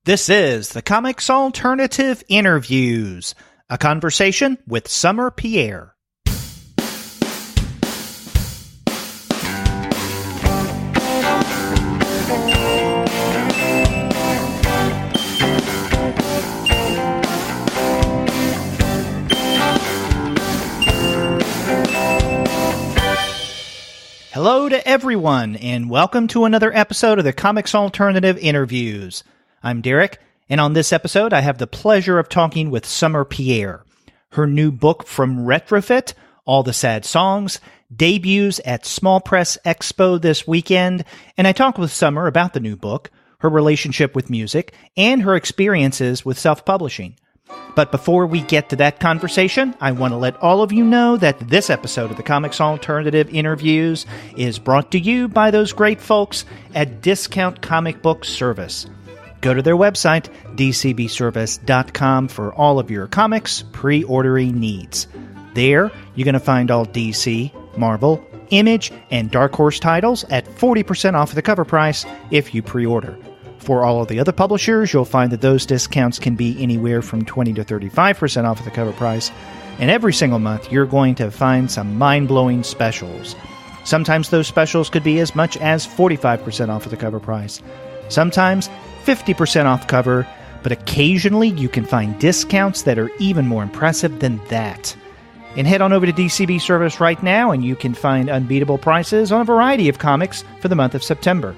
This is the Comics Alternative Interviews, a conversation with Summer Pierre. Hello to everyone, and welcome to another episode of the Comics Alternative Interviews. I'm Derek, and on this episode, I have the pleasure of talking with Summer Pierre. Her new book from Retrofit, All the Sad Songs, debuts at Small Press Expo this weekend, and I talk with Summer about the new book, her relationship with music, and her experiences with self-publishing. But before we get to that conversation, I want to let all of you know that this episode of the Comics Alternative Interviews is brought to you by those great folks at Discount Comic Book Service. Go to their website, dcbservice.com, for all of your comics pre-ordering needs. There, you're going to find all DC, Marvel, Image, and Dark Horse titles at 40% off the cover price if you pre-order. For all of the other publishers, you'll find that those discounts can be anywhere from 20 to 35% off the cover price. And every single month, you're going to find some mind-blowing specials. Sometimes those specials could be as much as 45% off of the cover price. Sometimes 50% off cover, but occasionally you can find discounts that are even more impressive than that. And head on over to DCB Service right now, and you can find unbeatable prices on a variety of comics for the month of September.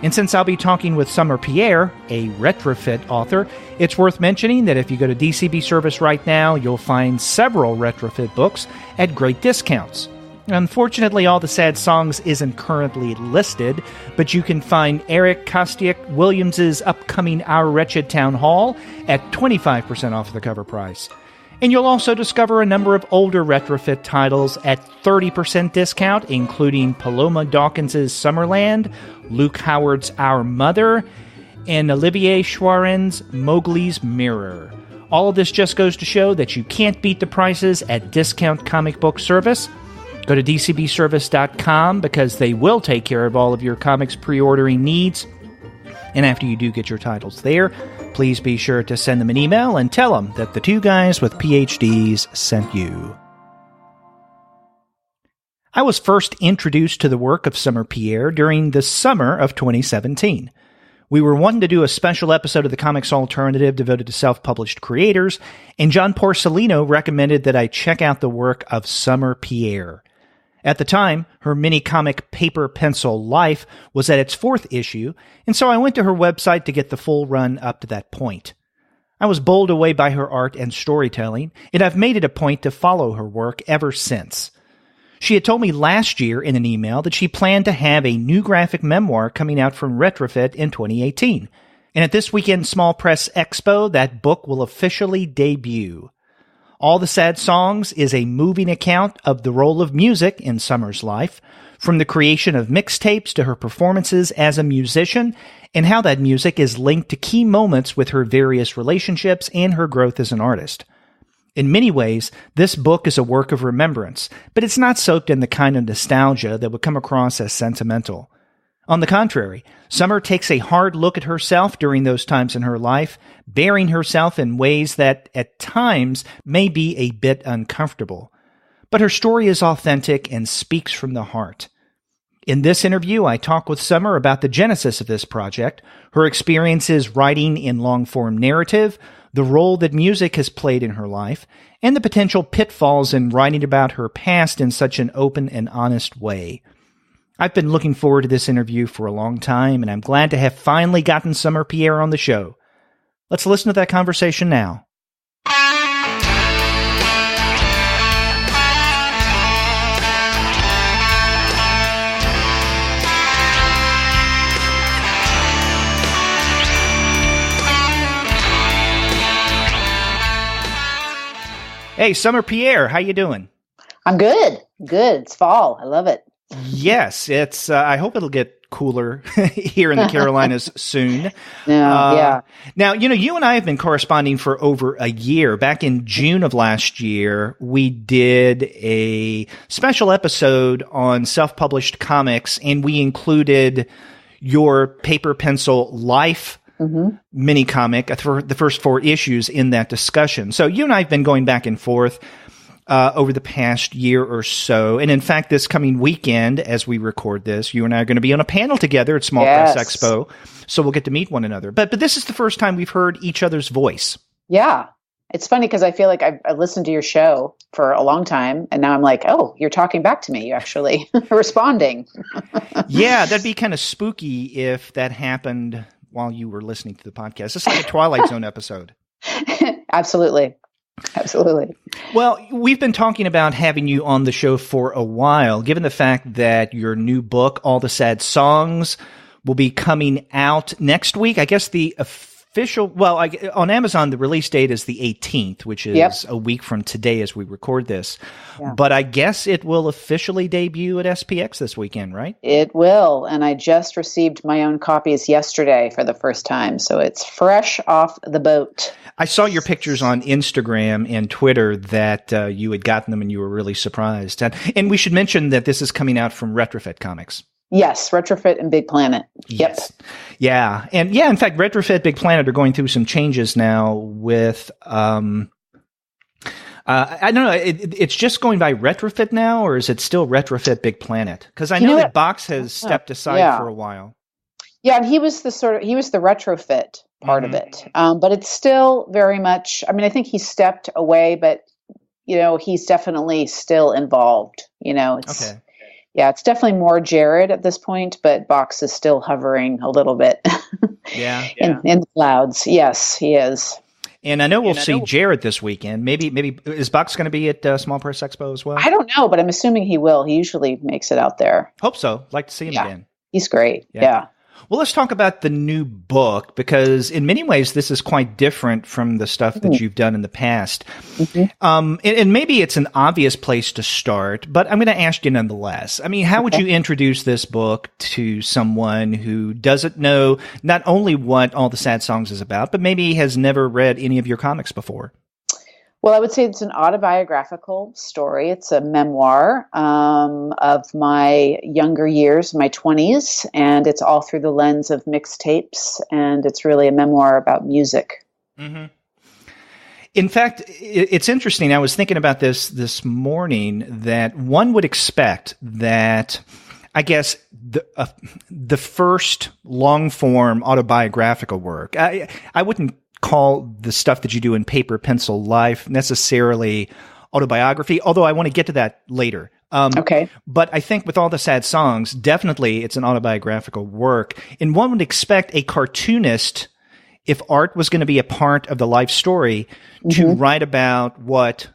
And since I'll be talking with Summer Pierre, a Retrofit author, it's worth mentioning that if you go to DCB Service right now, you'll find several Retrofit books at great discounts. Unfortunately, All the Sad Songs isn't currently listed, but you can find Eric Kostiak Williams' upcoming Our Wretched Town Hall at 25% off the cover price. And you'll also discover a number of older Retrofit titles at 30% discount, including Paloma Dawkins' Summerland, Luke Howard's Our Mother, and Olivier Schwaren's Mowgli's Mirror. All of this just goes to show that you can't beat the prices at Discount Comic Book Service. Go to dcbservice.com because they will take care of all of your comics pre-ordering needs. And after you do get your titles there, please be sure to send them an email and tell them that the two guys with PhDs sent you. I was first introduced to the work of Summer Pierre during the summer of 2017. We were wanting to do a special episode of the Comics Alternative devoted to self-published creators, and John Porcellino recommended that I check out the work of Summer Pierre. At the time, her mini-comic Paper Pencil Life was at its 4th issue, and so I went to her website to get the full run up to that point. I was bowled away by her art and storytelling, and I've made it a point to follow her work ever since. She had told me last year in an email that she planned to have a new graphic memoir coming out from Retrofit in 2018, and at this weekend's Small Press Expo, that book will officially debut. All the Sad Songs is a moving account of the role of music in Summer's life, from the creation of mixtapes to her performances as a musician, and how that music is linked to key moments with her various relationships and her growth as an artist. In many ways, this book is a work of remembrance, but it's not soaked in the kind of nostalgia that would come across as sentimental. On the contrary, Summer takes a hard look at herself during those times in her life, bearing herself in ways that, at times, may be a bit uncomfortable. But her story is authentic and speaks from the heart. In this interview, I talk with Summer about the genesis of this project, her experiences writing in long-form narrative, the role that music has played in her life, and the potential pitfalls in writing about her past in such an open and honest way. I've been looking forward to this interview for a long time, and I'm glad to have finally gotten Summer Pierre on the show. Let's listen to that conversation now. Hey, Summer Pierre, how you doing? I'm good. Good. It's fall. I love it. Yes, it's. I hope it'll get cooler here in the Carolinas soon. Yeah. Now, you and I have been corresponding for over a year. Back in June of last year, we did a special episode on self-published comics, and we included your Paper Pencil Life mini comic for the first 4 issues in that discussion. So you and I have been going back and forth over the past year or so. And in fact, this coming weekend, as we record this, you and I are going to be on a panel together at Small Press Expo. So we'll get to meet one another. But this is the first time we've heard each other's voice. Yeah. It's funny because I feel like I've listened to your show for a long time, and now I'm like, oh, you're talking back to me. You're actually responding. Yeah, that'd be kind of spooky if that happened while you were listening to the podcast. It's like a Twilight Zone episode. Absolutely. Absolutely. Well, we've been talking about having you on the show for a while, given the fact that your new book, All the Sad Songs, will be coming out next week. I guess the official, on Amazon, the release date is the 18th, which is a week from today as we record this. Yeah. But I guess it will officially debut at SPX this weekend, right? It will. And I just received my own copies yesterday for the first time. So it's fresh off the boat. I saw your pictures on Instagram and Twitter that you had gotten them and you were really surprised. And we should mention that this is coming out from Retrofit Comics. Yes, Retrofit and Big Planet. Yep. Yes. Yeah. And in fact, Retrofit, Big Planet are going through some changes now with, I don't know, it's just going by Retrofit now, or is it still Retrofit, Big Planet? Because I know that Box has stepped aside for a while. Yeah, and he was the retrofit part of it. But it's still very much, I think he stepped away, but, he's definitely still involved. It's, okay. Yeah, it's definitely more Jared at this point, but Box is still hovering a little bit in the clouds. Yes, he is. And I know we'll see Jared this weekend. Maybe is Box going to be at Small Press Expo as well? I don't know, but I'm assuming he will. He usually makes it out there. Hope so. Like to see him again. He's great. Yeah. Well, let's talk about the new book, because in many ways, this is quite different from the stuff that you've done in the past. And maybe it's an obvious place to start, but I'm going to ask you nonetheless. How would you introduce this book to someone who doesn't know not only what All the Sad Songs is about, but maybe has never read any of your comics before? Well, I would say it's an autobiographical story. It's a memoir of my younger years, my 20s, and it's all through the lens of mixtapes, and it's really a memoir about music. Mm-hmm. In fact, it's interesting. I was thinking about this morning that one would expect that, I guess, the first long-form autobiographical work, I wouldn't call the stuff that you do in Paper Pencil Life necessarily autobiography, although I want to get to that later. Okay. But I think with All the Sad Songs, definitely it's an autobiographical work. And one would expect a cartoonist, if art was going to be a part of the life story, to write about what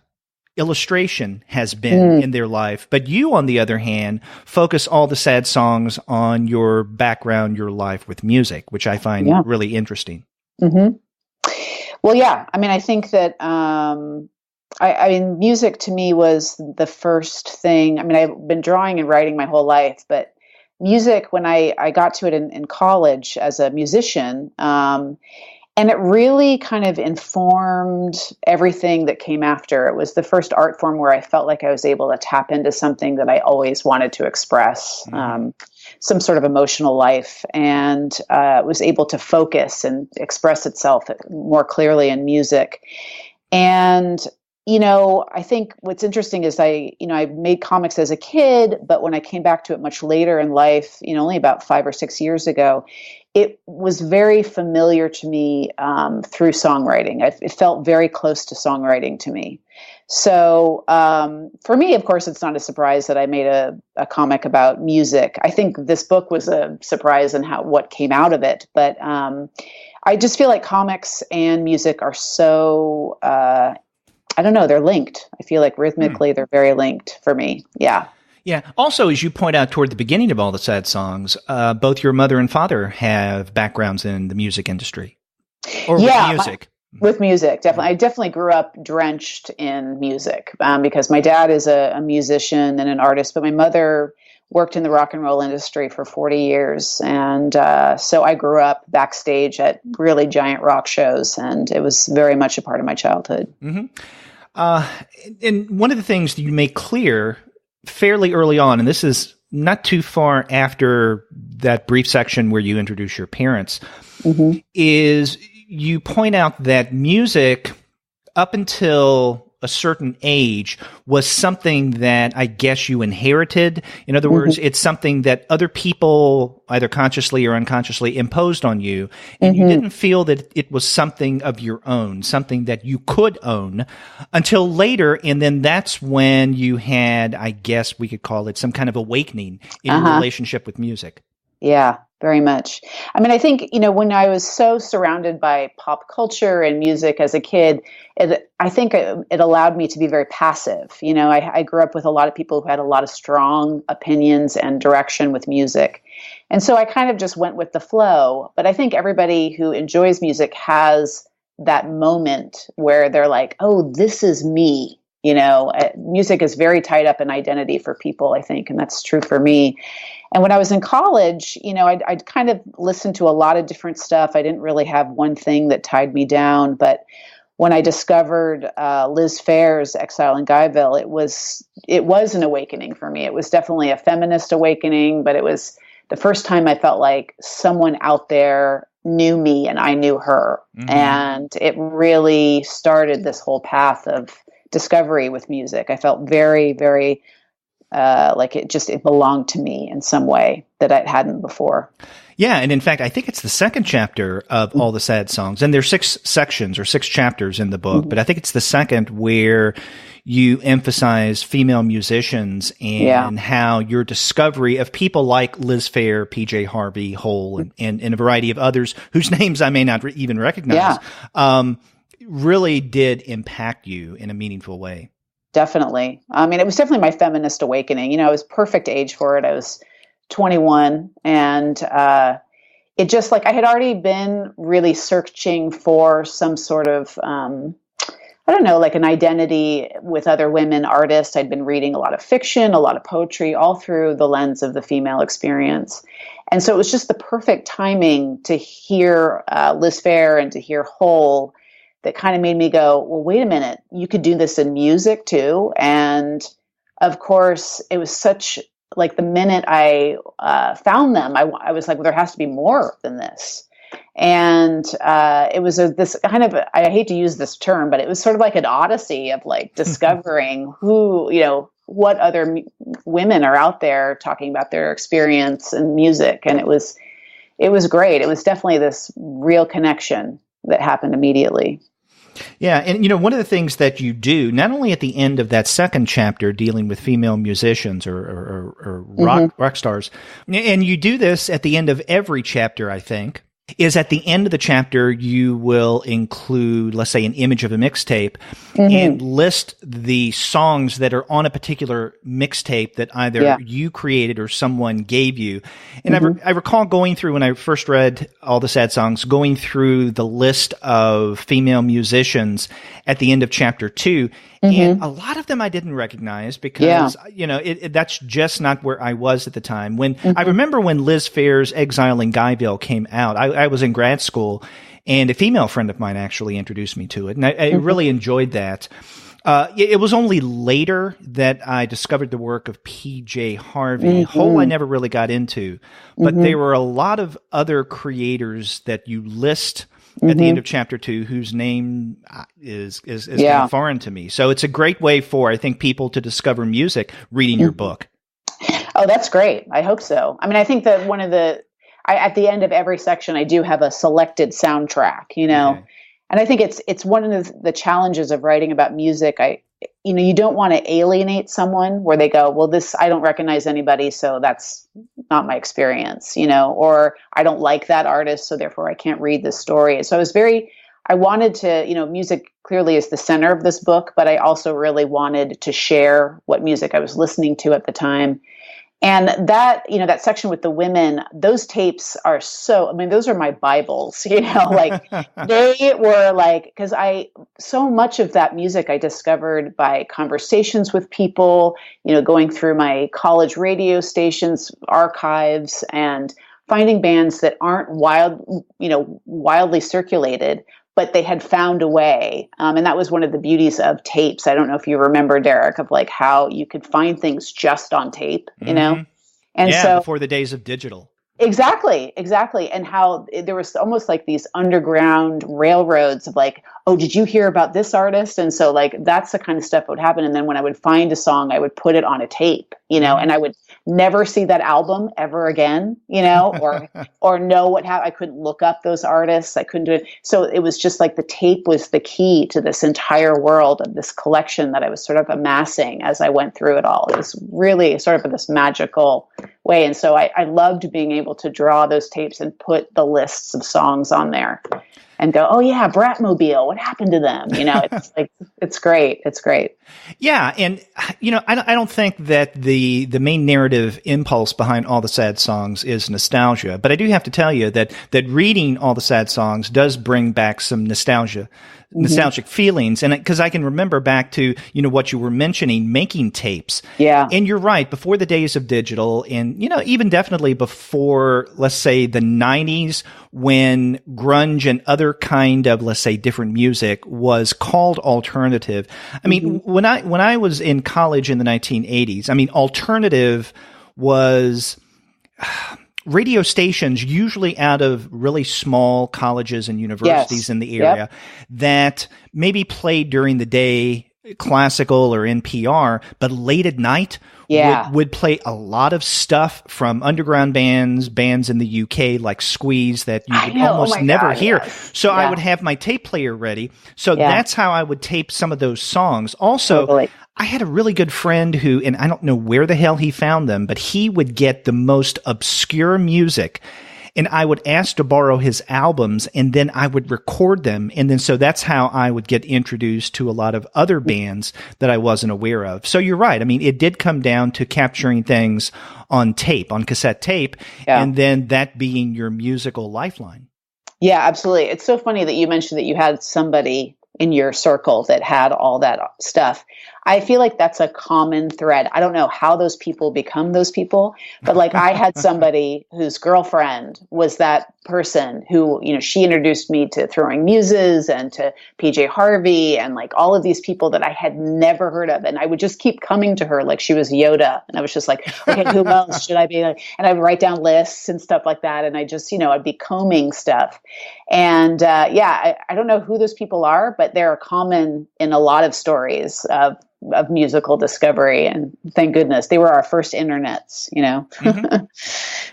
illustration has been in their life. But you, on the other hand, focus All the Sad Songs on your background, your life with music, which I find really interesting. Mm-hmm. Well, yeah. I think that music to me was the first thing. I've been drawing and writing my whole life, but music, when I got to it in college as a musician, and it really kind of informed everything that came after. It was the first art form where I felt like I was able to tap into something that I always wanted to express. Some sort of emotional life, and was able to focus and express itself more clearly in music. And, I think what's interesting is I made comics as a kid, but when I came back to it much later in life, only about 5 or 6 years ago, it was very familiar to me through songwriting. It felt very close to songwriting to me. So for me, of course, it's not a surprise that I made a comic about music. I think this book was a surprise in what came out of it. But I just feel like comics and music are so, I don't know, they're linked. I feel like rhythmically they're very linked for me. Yeah. Yeah. Also, as you point out toward the beginning of All the Sad Songs, both your mother and father have backgrounds in the music industry. Or with music. With music, definitely. I definitely grew up drenched in music because my dad is a musician and an artist, but my mother worked in the rock and roll industry for 40 years. And so I grew up backstage at really giant rock shows, and it was very much a part of my childhood. Mm-hmm. And one of the things that you make clear fairly early on, and this is not too far after that brief section where you introduce your parents, is you point out that music up until a certain age was something that I guess you inherited. In other words, it's something that other people, either consciously or unconsciously, imposed on you, and you didn't feel that it was something of your own, something that you could own until later. And then that's when you had, I guess we could call it, some kind of awakening in your relationship with music. Yeah, very much. I mean, I think, when I was so surrounded by pop culture and music as a kid, I think it allowed me to be very passive. I grew up with a lot of people who had a lot of strong opinions and direction with music. And so I kind of just went with the flow. But I think everybody who enjoys music has that moment where they're like, oh, this is me. Music is very tied up in identity for people, I think, and that's true for me. And when I was in college, I'd kind of listened to a lot of different stuff. I didn't really have one thing that tied me down. But when I discovered Liz Phair's Exile in Guyville, it was an awakening for me. It was definitely a feminist awakening, but it was the first time I felt like someone out there knew me and I knew her. And it really started this whole path of discovery with music. I felt very, very like it belonged to me in some way that I hadn't before. Yeah, and in fact, I think it's the second chapter of All the Sad Songs, and there's 6 sections or 6 chapters in the book, but I think it's the second where you emphasize female musicians and how your discovery of people like Liz Phair, PJ Harvey, Hole, and a variety of others whose names I may not even recognize, really did impact you in a meaningful way. Definitely. I mean, it was definitely my feminist awakening. I was perfect age for it. I was 21, and it just I had already been really searching for some sort of, I don't know, like an identity with other women artists. I'd been reading a lot of fiction, a lot of poetry, all through the lens of the female experience. And so it was just the perfect timing to hear Liz Phair and to hear Hole that kind of made me go, well, wait a minute, you could do this in music too. And of course, it was such the minute I found them, I was like, well, there has to be more than this. And it was this kind of, I hate to use this term, but it was sort of like an odyssey of discovering what other women are out there talking about their experience in music. And it was great. It was definitely this real connection that happened immediately. Yeah. And, one of the things that you do, not only at the end of that second chapter dealing with female musicians or rock stars, and you do this at the end of every chapter, I think, is at the end of the chapter, you will include, let's say, an image of a mixtape and list the songs that are on a particular mixtape that either you created or someone gave you. And I recall going through, when I first read All the Sad Songs, going through the list of female musicians at the end of chapter 2. And a lot of them I didn't recognize because, that's just not where I was at the time. When I remember when Liz Phair's Exile in Guyville came out, I was in grad school, and a female friend of mine actually introduced me to it, and I really enjoyed that. It was only later that I discovered the work of P.J. Harvey. Hole I never really got into, but there were a lot of other creators that you list at the end of chapter 2, whose name is kind of foreign to me. So it's a great way for, I think, people to discover music reading your book. Oh, that's great. I hope so. I mean, I think that at the end of every section, I do have a selected soundtrack, Okay. And I think it's one of the challenges of writing about music. You don't want to alienate someone where they go, well, I don't recognize anybody, so that's not my experience, or I don't like that artist, so therefore I can't read this story. So I wanted to, music clearly is the center of this book, but I also really wanted to share what music I was listening to at the time. And that, that section with the women, those tapes are those are my Bibles, they were because so much of that music I discovered by conversations with people, going through my college radio stations, archives, and finding bands that aren't wildly circulated, but they had found a way. And that was one of the beauties of tapes. I don't know if you remember, Derek, of how you could find things just on tape, And Yeah, so before the days of digital. exactly. And how there was almost like these underground railroads of like, oh, did you hear about this artist? And so like that's the kind of stuff that would happen. And then when I would find a song, I would put it on a tape, and I would never see that album ever again, or know what happened. I couldn't look up those artists. I couldn't do it. So it was just like the tape was the key to this entire world of this collection that I was sort of amassing as I went through it all. It was really sort of this magical way. And so I loved being able to draw those tapes and put the lists of songs on there and go, oh yeah, Bratmobile, what happened to them? It's like, it's great. It's great. Yeah. And, I don't think that the main narrative impulse behind All the Sad Songs is nostalgia, but I do have to tell you that reading All the Sad Songs does bring back some nostalgic feelings. And because I can remember back to, what you were mentioning, making tapes. Yeah. And you're right, before the days of digital and, even definitely before, let's say, the 90s, when grunge and other kind of, let's say, different music was called alternative. I mean, when I was in college in the 1980s, alternative was radio stations, usually out of really small colleges and universities in the area, that maybe played during the day classical or NPR, but late at night would play a lot of stuff from underground bands in the UK like Squeeze that you would almost never hear. Yes. So I would have my tape player ready. So that's how I would tape some of those songs. Also, I had a really good friend who, and I don't know where the hell he found them, but he would get the most obscure music. And I would ask to borrow his albums, and then I would record them. And then so that's how I would get introduced to a lot of other bands that I wasn't aware of. So you're right. It did come down to capturing things on tape, on cassette tape, and then that being your musical lifeline. Yeah, absolutely. It's so funny that you mentioned that you had somebody in your circle that had all that stuff. I feel like that's a common thread. I don't know how those people become those people, but like I had somebody whose girlfriend was that person who, she introduced me to Throwing Muses and to PJ Harvey and like all of these people that I had never heard of. And I would just keep coming to her like she was Yoda. And I was just like, okay, who else should I be like? And I would write down lists and stuff like that. And I just, I'd be combing stuff. And I don't know who those people are, but they're common in a lot of stories of musical discovery. And thank goodness they were our first internets,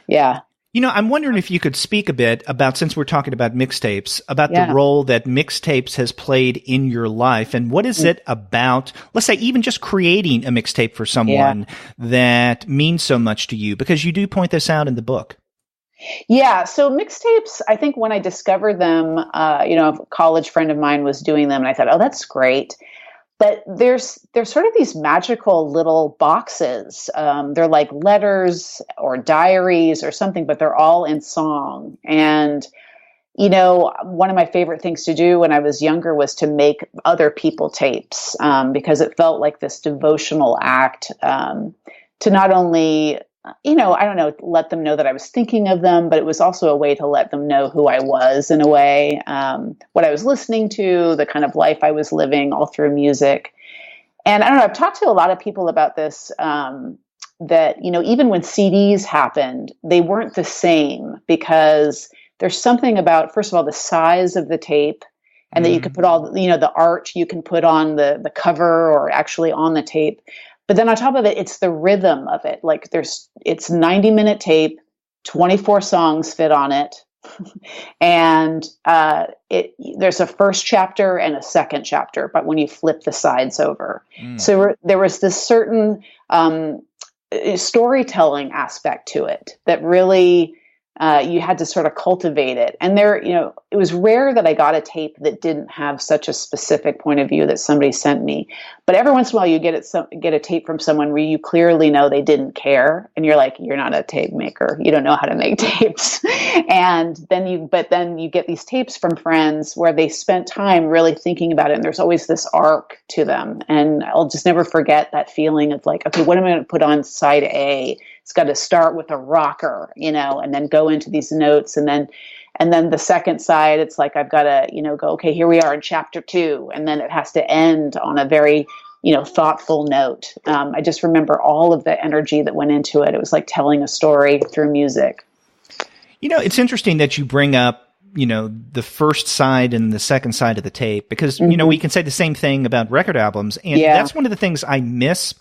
Yeah. I'm wondering if you could speak a bit about, since we're talking about mixtapes, about the role that mixtapes has played in your life, and what is it about, let's say, even just creating a mixtape for someone that means so much to you? Because you do point this out in the book. Yeah. So mixtapes, I think when I discovered them, a college friend of mine was doing them and I thought, oh, that's great. But there's sort of these magical little boxes. They're like letters or diaries or something, but they're all in song. And, one of my favorite things to do when I was younger was to make other people tapes because it felt like this devotional act to not only I don't know, let them know that I was thinking of them, but it was also a way to let them know who I was in a way, what I was listening to, the kind of life I was living all through music. And I don't know, I've talked to a lot of people about this, that, even when CDs happened, they weren't the same because there's something about, first of all, the size of the tape and that you could put all, the art you can put on the cover or actually on the tape. But then on top of it, it's the rhythm of it. Like it's 90-minute tape, 24 songs fit on it. And there's a first chapter and a second chapter, but when you flip the sides over. So there was this certain storytelling aspect to it that really you had to sort of cultivate it. And it was rare that I got a tape that didn't have such a specific point of view that somebody sent me. But every once in a while you get a tape from someone where you clearly know they didn't care. And you're like, you're not a tape maker. You don't know how to make tapes. And then you get these tapes from friends where they spent time really thinking about it. And there's always this arc to them. And I'll just never forget that feeling of like, okay, what am I going to put on side A? It's got to start with a rocker, and then go into these notes. And then the second side, it's like, I've got to, go, okay, here we are in chapter 2. And then it has to end on a very thoughtful note. I just remember all of the energy that went into it. It was like telling a story through music. It's interesting that you bring up, the first side and the second side of the tape, because, we can say the same thing about record albums. And that's one of the things I miss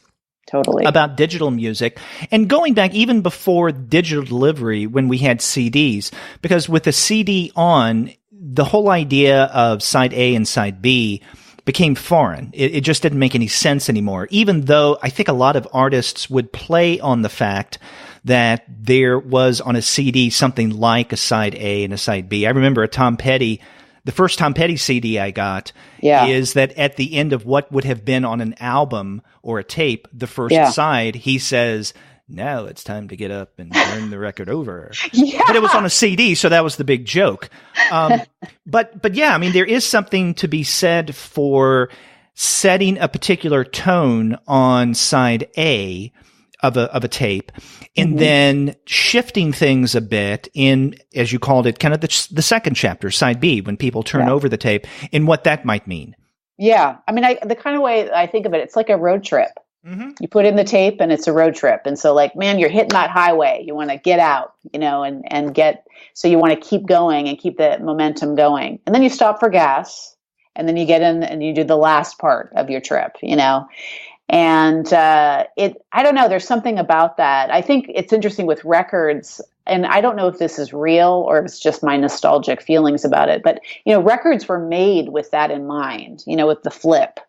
totally about digital music. And going back even before digital delivery, when we had CDs, because with the CD on, the whole idea of side A and side B became foreign. It just didn't make any sense anymore, even though I think a lot of artists would play on the fact that there was on a CD something like a side A and a side B. I remember the first Tom Petty CD I got is that at the end of what would have been on an album or a tape, the first side, he says, "Now it's time to get up and turn the record over." But it was on a CD, so that was the big joke. But yeah, I mean, there is something to be said for setting a particular tone on side A of a tape, and then shifting things a bit in, as you called it, kind of the second chapter, side B, when people turn over the tape, and what that might mean. Yeah, I mean, the kind of way I think of it, it's like a road trip. You put in the tape and it's a road trip. And so like, man, you're hitting that highway. You want to get out, so you want to keep going and keep the momentum going. And then you stop for gas, and then you get in and you do the last part of your trip, And I don't know, there's something about that. I think it's interesting with records, and I don't know if this is real or if it's just my nostalgic feelings about it, but, records were made with that in mind, with the flip.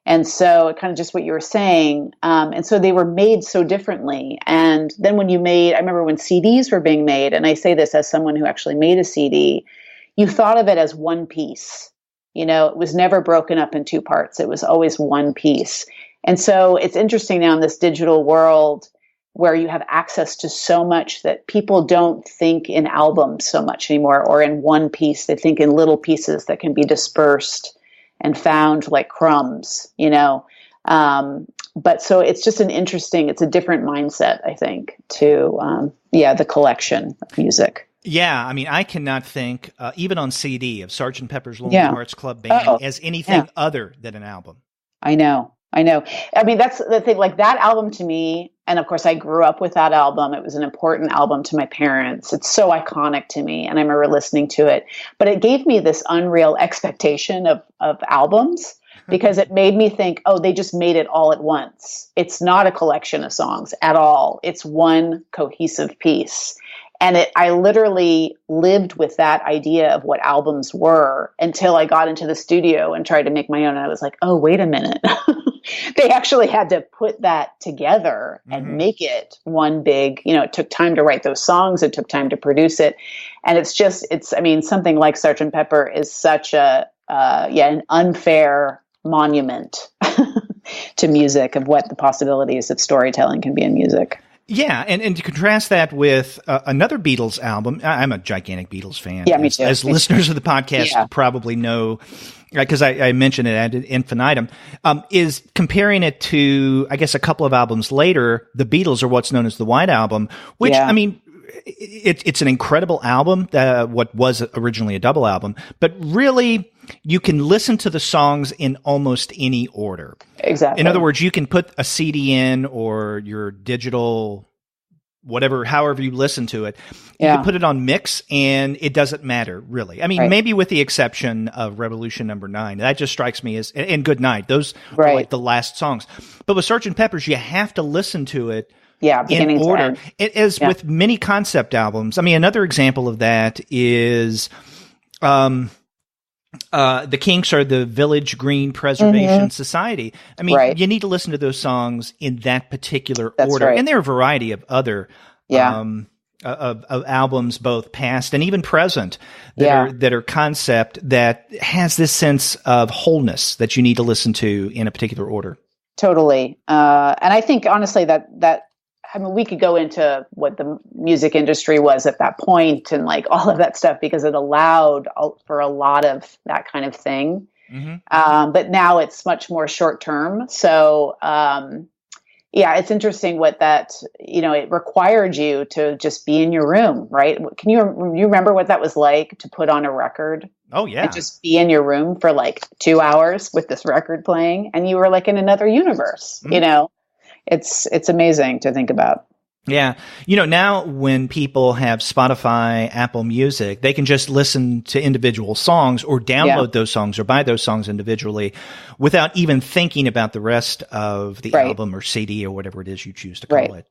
And so kind of just what you were saying. And so they were made so differently. And then I remember when CDs were being made, and I say this as someone who actually made a CD, you thought of it as one piece. It was never broken up in two parts. It was always one piece. And so it's interesting now in this digital world where you have access to so much that people don't think in albums so much anymore, or in one piece. They think in little pieces that can be dispersed and found like crumbs, but so it's just it's a different mindset, I think, to, the collection of music. Yeah, I mean, I cannot think, even on CD, of Sgt. Pepper's Lonely Hearts Club Band as anything other than an album. I know. I mean, that's the thing, like that album to me, and of course I grew up with that album. It was an important album to my parents. It's so iconic to me, and I remember listening to it. But it gave me this unreal expectation of albums, because it made me think, oh, they just made it all at once. It's not a collection of songs at all. It's one cohesive piece. And I literally lived with that idea of what albums were until I got into the studio and tried to make my own. And I was like, oh, wait a minute. They actually had to put that together and make it one big, it took time to write those songs. It took time to produce it. And something like Sgt. Pepper is such an unfair monument to music, of what the possibilities of storytelling can be in music. Yeah, and to contrast that with another Beatles album, I'm a gigantic Beatles fan. Yeah, me too. As listeners of the podcast probably know, because I mentioned it ad infinitum, is comparing it to, I guess, a couple of albums later, the Beatles, or what's known as the White Album, which, I mean, it's an incredible album, what was originally a double album, but really you can listen to the songs in almost any order. Exactly. In other words, you can put a CD in, or your digital, however you listen to it, you can put it on mix and it doesn't matter, really. I mean, maybe with the exception of Revolution Number 9. That just strikes me as, and Good Night. Those are like the last songs. But with Sgt. Pepper's, you have to listen to it in order. It is with many concept albums. I mean, another example of that is the Kinks are the Village Green Preservation Society. I mean, you need to listen to those songs in that particular order. And there are a variety of other of albums, both past and even present, that are concept, that has this sense of wholeness that you need to listen to in a particular order. Totally. And I think, honestly, we could go into what the music industry was at that point and like all of that stuff, because it allowed for a lot of that kind of thing. But now it's much more short term. So, it's interesting what that, it required you to just be in your room, right? Can you remember what that was like to put on a record? Oh, yeah. And just be in your room for like 2 hours with this record playing, and you were like in another universe. It's amazing to think about. Yeah. Now when people have Spotify, Apple Music, they can just listen to individual songs or download those songs or buy those songs individually without even thinking about the rest of the album or CD or whatever it is you choose to call it.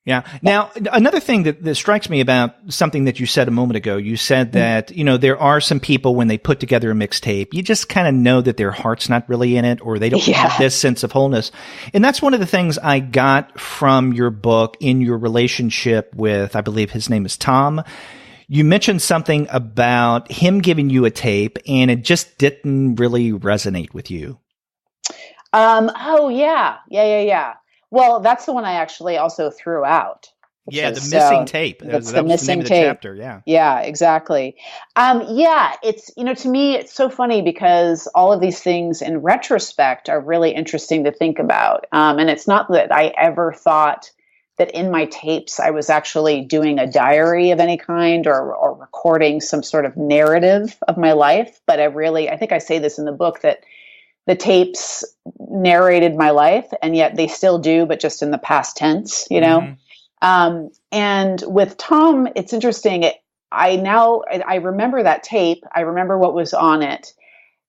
Yeah. Now, another thing that strikes me about something that you said a moment ago, you said that, there are some people when they put together a mixtape, you just kind of know that their heart's not really in it or they don't have this sense of wholeness. And that's one of the things I got from your book in your relationship with, I believe his name is Tom. You mentioned something about him giving you a tape and it just didn't really resonate with you. Oh, yeah. Yeah. Well, that's the one I actually also threw out. Yeah, the missing tape. That's the missing name of the tape. chapter, yeah. Yeah, exactly. It's, to me, it's so funny because all of these things in retrospect are really interesting to think about. And it's not that I ever thought that in my tapes I was actually doing a diary of any kind or recording some sort of narrative of my life. But I think I say this in the book, that the tapes narrated my life, and yet they still do, but just in the past tense, And with Tom, it's interesting. I remember that tape. I remember what was on it.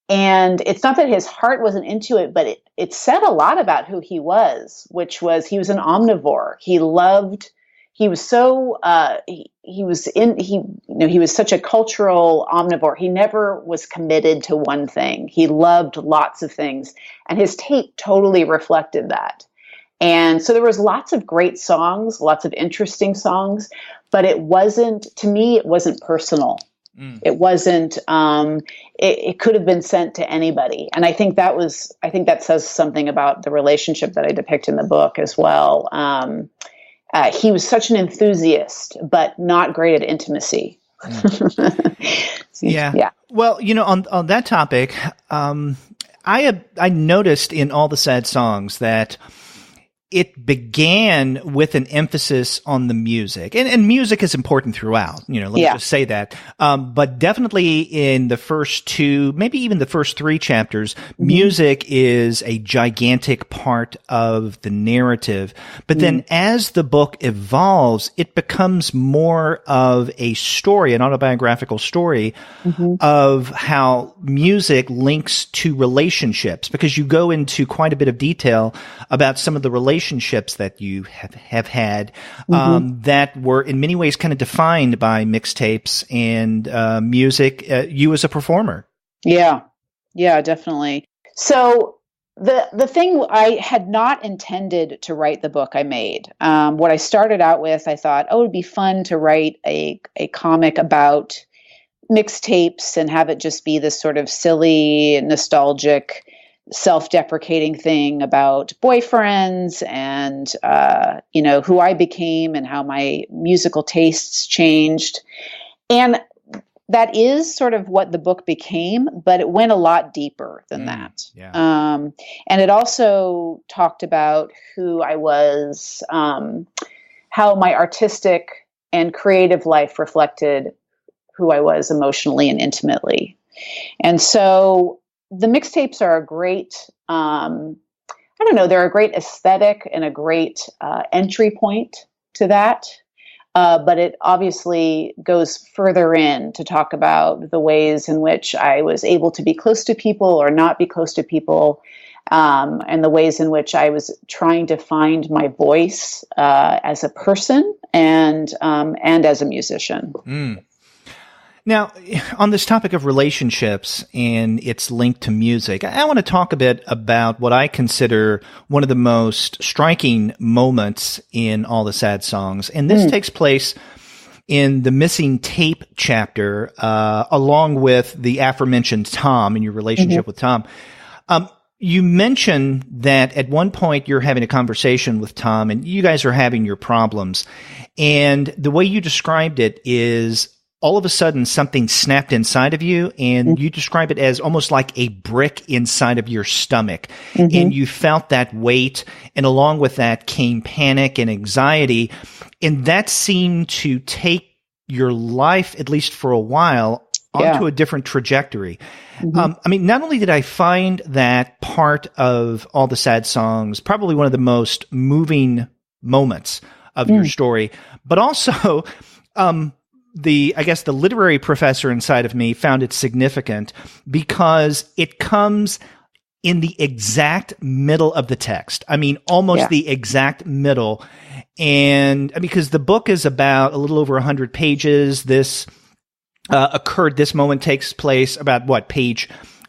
And it's not that his heart wasn't into it, but it said a lot about who he was, which was he was an omnivore. He was so he was such a cultural omnivore. He never was committed to one thing. He loved lots of things, and his tape totally reflected that. And so there was lots of great songs, lots of interesting songs, but it wasn't personal. It wasn't, it could have been sent to anybody. And I think that says something about the relationship that I depict in the book as well. He was such an enthusiast, but not great at intimacy. Yeah. Well, on that topic, I noticed in all the sad songs that it began with an emphasis on the music, and music is important throughout, let me just say that. But definitely in the first two, maybe even the first three chapters, music is a gigantic part of the narrative. But then as the book evolves, it becomes more of a story, an autobiographical story of how music links to relationships, because you go into quite a bit of detail about some of the relationships that you have had that were in many ways kind of defined by mixtapes and music, you as a performer. Yeah, definitely. So the thing, I had not intended to write the book I made. What I started out with, I thought, it would be fun to write a comic about mixtapes and have it just be this sort of silly, nostalgic, self-deprecating thing about boyfriends and, who I became and how my musical tastes changed. And that is sort of what the book became, but it went a lot deeper than that. Yeah. And it also talked about who I was, how my artistic and creative life reflected who I was emotionally and intimately. And so the mixtapes are a great, they're a great aesthetic and a great entry point to that. But it obviously goes further in to talk about the ways in which I was able to be close to people or not be close to people, and the ways in which I was trying to find my voice as a person and as a musician. Now, on this topic of relationships and its link to music, I want to talk a bit about what I consider one of the most striking moments in all the sad songs. And this takes place in the missing tape chapter, along with the aforementioned Tom and your relationship with Tom. You mentioned that at one point you're having a conversation with Tom and you guys are having your problems. And the way you described it is all of a sudden something snapped inside of you, and you describe it as almost like a brick inside of your stomach. And you felt that weight, and along with that came panic and anxiety. And that seemed to take your life, at least for a while, onto a different trajectory. Mm-hmm. I mean, not only did I find that part of All the Sad Songs probably one of the most moving moments of your story, but also I guess the literary professor inside of me found it significant because it comes in the exact middle of the text. I mean, almost the exact middle. And because the book is about a little over 100 pages, this this moment takes place about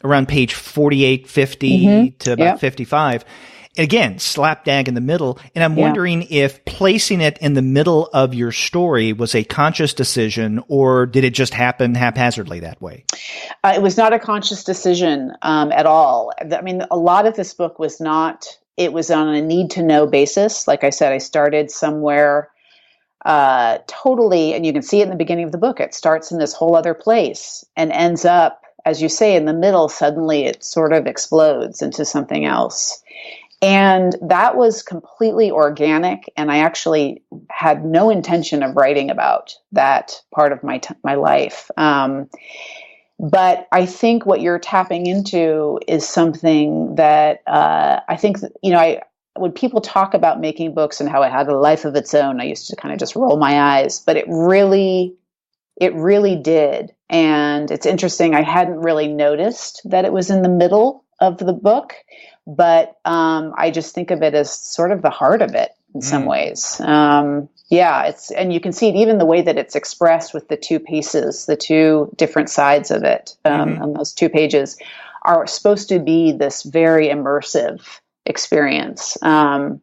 around page 48, 50 to about 55. Again, slap dab in the middle. And I'm wondering if placing it in the middle of your story was a conscious decision, or did it just happen haphazardly that way? It was not a conscious decision at all. I mean, a lot of this book was not, it was on a need to know basis. Like I said, I started somewhere totally, and you can see it in the beginning of the book. It starts in this whole other place and ends up, as you say, in the middle. Suddenly it sort of explodes into something else. And that was completely organic. And I actually had no intention of writing about that part of my life. But I think what you're tapping into is something that I think, when people talk about making books and how it had a life of its own, I used to kind of just roll my eyes, but it really did. And it's interesting. I hadn't really noticed that it was in the middle of the book, but I just think of it as sort of the heart of it in some ways. And you can see it even the way that it's expressed with the two pieces, the two different sides of it on those 2 pages are supposed to be this very immersive experience. I'm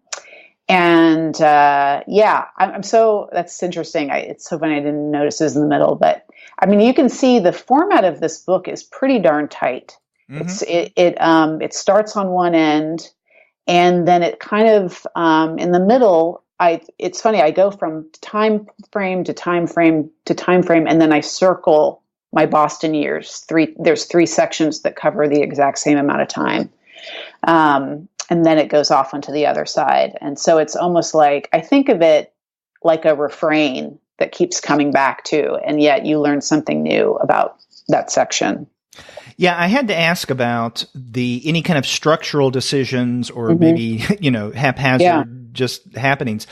so, that's interesting. It's so funny. I didn't notice it was in the middle, but I mean, you can see the format of this book is pretty darn tight. It starts on one end, and then it kind of in the middle. It's funny. I go from time frame to time frame to time frame, and then I circle my Boston years. There's 3 sections that cover the exact same amount of time, and then it goes off onto the other side. And so it's almost like, I think of it like a refrain that keeps coming back to, and yet you learn something new about that section. Yeah, I had to ask about any kind of structural decisions or maybe, haphazard just happenings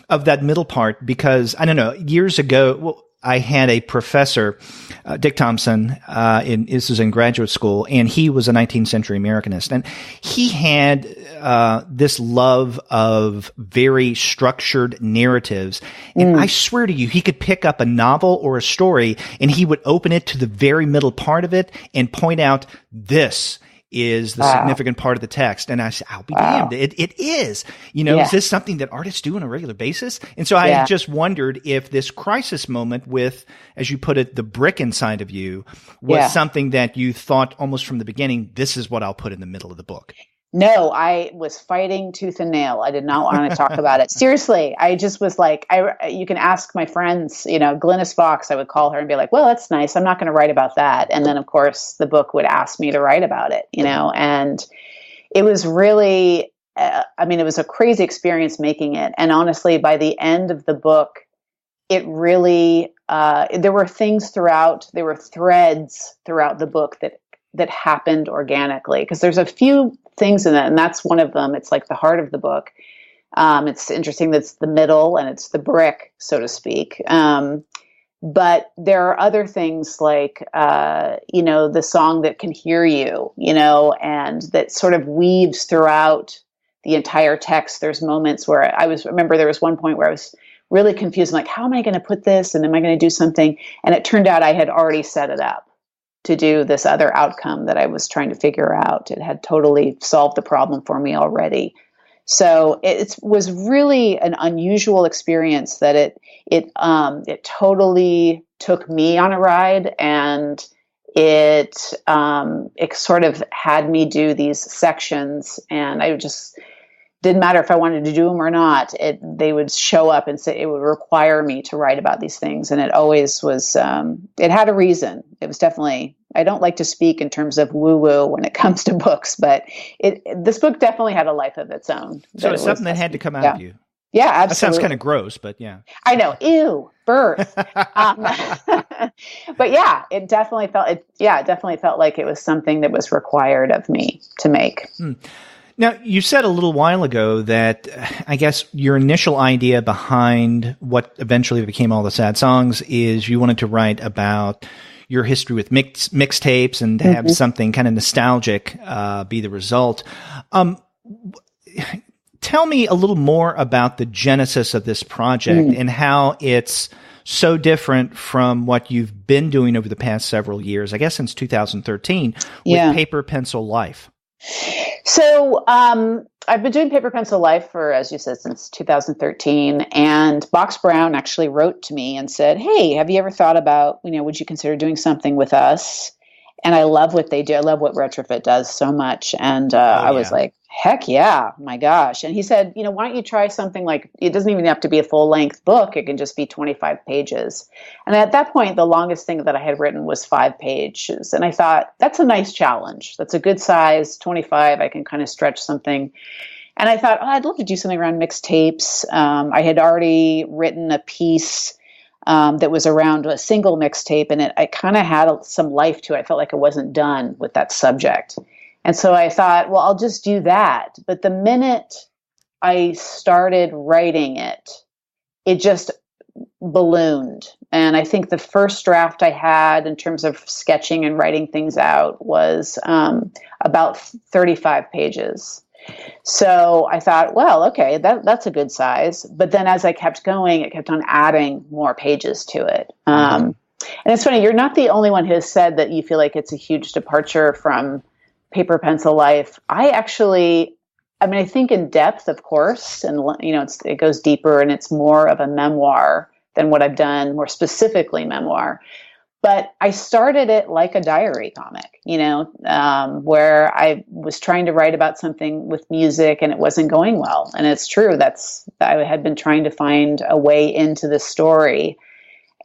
of that middle part, because I don't know, years ago, I had a professor, Dick Thompson, this was in graduate school, and he was a 19th century Americanist, and he had this love of very structured narratives. And I swear to you, he could pick up a novel or a story, and he would open it to the very middle part of it and point out, this is the significant part of the text. And I said, I'll be damned. It is. Is this something that artists do on a regular basis? And so I just wondered if this crisis moment with, as you put it, the brick inside of you was something that you thought almost from the beginning, this is what I'll put in the middle of the book. No, I was fighting tooth and nail. I did not want to talk about it. Seriously, I just was like, you can ask my friends, Glynis Fox, I would call her and be like, well, that's nice. I'm not going to write about that. And then, of course, the book would ask me to write about it, and it was really, it was a crazy experience making it. And honestly, by the end of the book, it really, there were threads throughout the book that happened organically, because there's a few things in that, and that's one of them. It's like the heart of the book. It's interesting that's the middle and it's the brick, so to speak. But there are other things like, the song that can hear you, and that sort of weaves throughout the entire text. There's moments where remember there was one point where I was really confused. I'm like, how am I going to put this? And am I going to do something? And it turned out I had already set it up to do this other outcome that I was trying to figure out. It had totally solved the problem for me already. So it was really an unusual experience that it totally took me on a ride, and it sort of had me do these sections, and I just didn't matter if I wanted to do them or not. They would show up and say it would require me to write about these things. And it always was, it had a reason. It was definitely, I don't like to speak in terms of woo-woo when it comes to books, but this book definitely had a life of its own. So it's something that had to come out of you. Yeah, That sounds absolutely. kind of gross, but yeah. I know. Ew, birth. But yeah, it definitely felt like it was something that was required of me to make. Now, you said a little while ago that I guess your initial idea behind what eventually became All the Sad Songs is you wanted to write about your history with mixtapes and to have something kind of nostalgic be the result. Tell me a little more about the genesis of this project and how it's so different from what you've been doing over the past several years, I guess since 2013, with Paper Pencil Life. So I've been doing Paper Pencil Life for, as you said, since 2013. And Box Brown actually wrote to me and said, "Hey, have you ever thought about, would you consider doing something with us?" And I love what they do. I love what Retrofit does so much. And I was like, heck yeah, my gosh. And he said, why don't you try something like, it doesn't even have to be a full length book. It can just be 25 pages. And at that point, the longest thing that I had written was 5 pages. And I thought, that's a nice challenge. That's a good size, 25. I can kind of stretch something. And I thought, I'd love to do something around mixtapes. I had already written a piece that was around a single mixtape, and I kind of had some life to it. I felt like I wasn't done with that subject. And so I thought, well, I'll just do that. But the minute I started writing it, it just ballooned. And I think the first draft I had in terms of sketching and writing things out was about 35 pages. So I thought, well, okay, that's a good size. But then as I kept going, it kept on adding more pages to it. And it's funny, you're not the only one who has said that you feel like it's a huge departure from Paper Pencil Life. I think in depth, of course, and it goes deeper and it's more of a memoir than what I've done, more specifically memoir. But I started it like a diary comic, where I was trying to write about something with music and it wasn't going well. And it's true. I had been trying to find a way into the story.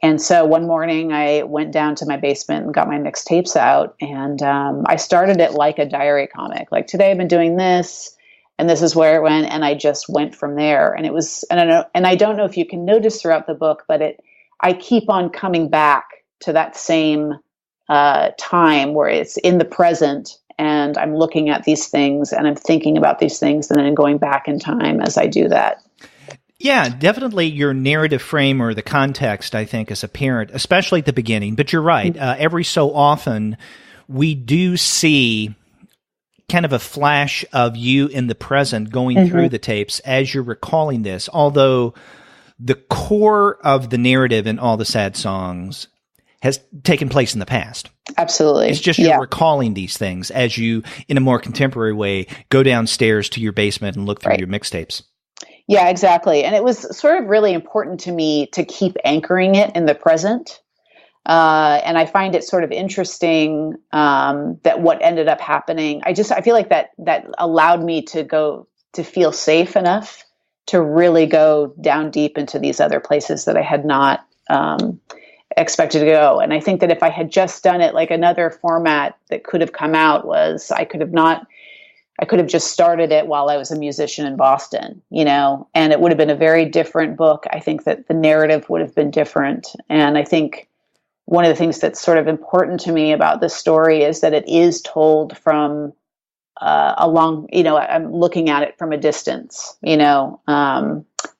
And so one morning I went down to my basement and got my mixtapes out. And I started it like a diary comic. Like, today I've been doing this and this is where it went. And I just went from there. And I don't know if you can notice throughout the book, but I keep on coming back to that same time where it's in the present and I'm looking at these things and I'm thinking about these things and then going back in time as I do that. Yeah, definitely your narrative frame or the context, I think, is apparent, especially at the beginning. But you're right. Every so often we do see kind of a flash of you in the present going through the tapes as you're recalling this, although the core of the narrative in All the Sad Songs has taken place in the past. Absolutely. It's just you're recalling these things as you, in a more contemporary way, go downstairs to your basement and look through your mixtapes. Yeah, exactly. And it was sort of really important to me to keep anchoring it in the present. And I find it sort of interesting that what ended up happening, I feel like that allowed me to feel safe enough to really go down deep into these other places that I had not expected to go. And I think that if I had just done it like another format that could have come out was I could have just started it while I was a musician in Boston, and it would have been a very different book. I think that the narrative would have been different. And I think one of the things that's sort of important to me about this story is that it is told from I'm looking at it from a distance,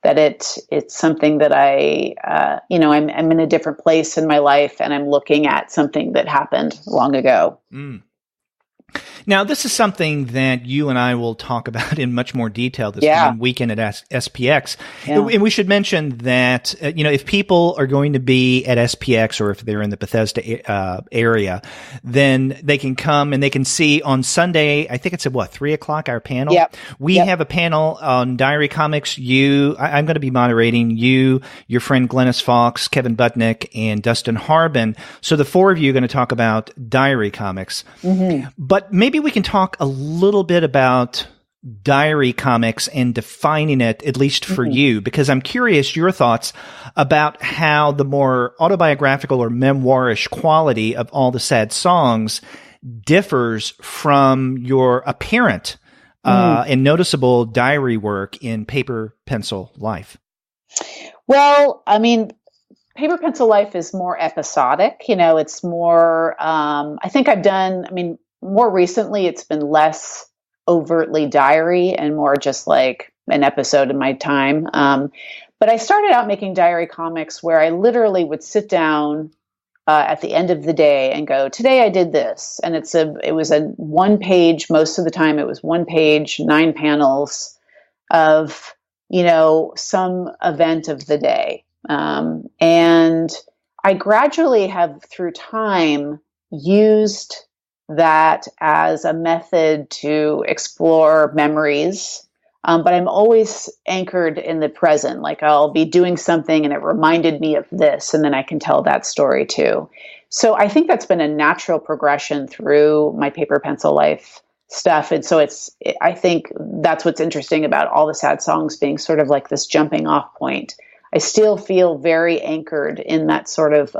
that it's something that I'm in a different place in my life and I'm looking at something that happened long ago. Now, this is something that you and I will talk about in much more detail this coming weekend at SPX. Yeah. And we should mention that, if people are going to be at SPX or if they're in the Bethesda area, then they can come and they can see on Sunday, I think it's at 3:00, our panel. Yep. We have a panel on diary comics. I'm going to be moderating you, your friend Glennis Fox, Kevin Butnick, and Dustin Harbin. So the four of you are going to talk about diary comics. But maybe we can talk a little bit about diary comics and defining it, at least for you, because I'm curious your thoughts about how the more autobiographical or memoirish quality of All the Sad Songs differs from your apparent and noticeable diary work in Paper Pencil Life? Well, I mean, Paper Pencil Life is more episodic. It's more, I think more recently, it's been less overtly diary and more just like an episode in my time. But I started out making diary comics where I literally would sit down at the end of the day and go, today I did this. And it was a one page, most of the time it was one page, 9 panels of, some event of the day. And I gradually have, through time, used that as a method to explore memories. But I'm always anchored in the present. Like I'll be doing something and it reminded me of this, and then I can tell that story too. So I think that's been a natural progression through my Paper Pencil Life stuff. And so I think that's what's interesting about All the Sad Songs being sort of like this jumping off point. I still feel very anchored in that sort of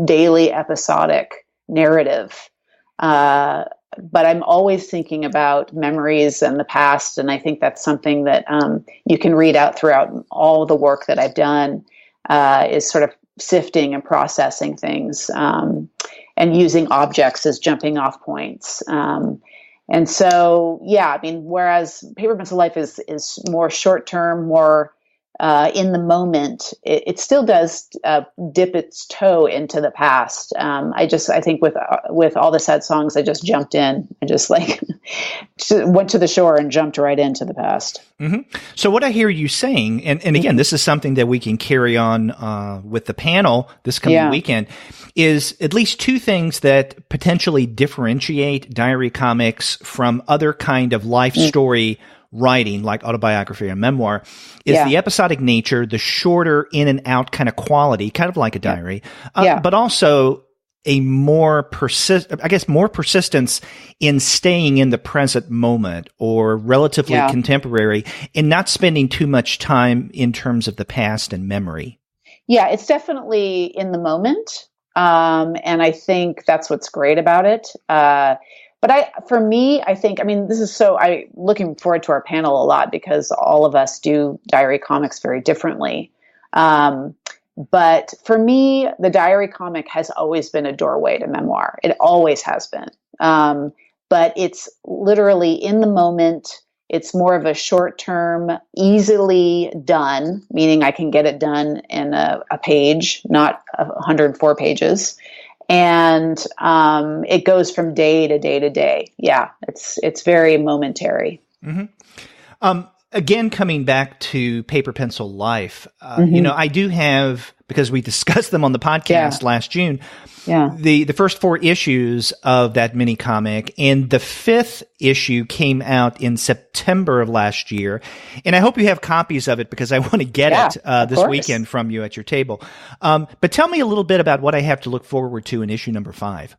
daily episodic narrative. But I'm always thinking about memories and the past. And I think that's something that you can read out throughout all the work that I've done, is sort of sifting and processing things, and using objects as jumping off points. And so, yeah, I mean, whereas Paper Pencil Life is more short term, more in the moment, it still does dip its toe into the past. I think with All the Sad Songs, I just jumped in. I just went to the shore and jumped right into the past. Mm-hmm. So what I hear you saying, and again, this is something that we can carry on with the panel this coming weekend, is at least 2 things that potentially differentiate diary comics from other kind of life story writing, like autobiography or memoir, is the episodic nature, the shorter in and out kind of quality, kind of like a diary, but also a more persistence in staying in the present moment or relatively contemporary and not spending too much time in terms of the past and memory. Yeah, it's definitely in the moment. And I think that's what's great about it. But I'm looking forward to our panel a lot because all of us do diary comics very differently. But for me, the diary comic has always been a doorway to memoir. It always has been. But it's literally in the moment. It's more of a short-term, easily done, meaning I can get it done in a page, not 104 pages. And it goes from day to day to day. Yeah, it's very momentary. Mm-hmm. Again, coming back to Paper Pencil Life, I do have, because we discussed them on the podcast last June, the first 4 issues of that mini comic, and the 5th issue came out in September of last year. And I hope you have copies of it because I want to get it this weekend from you at your table. But tell me a little bit about what I have to look forward to in issue number 5.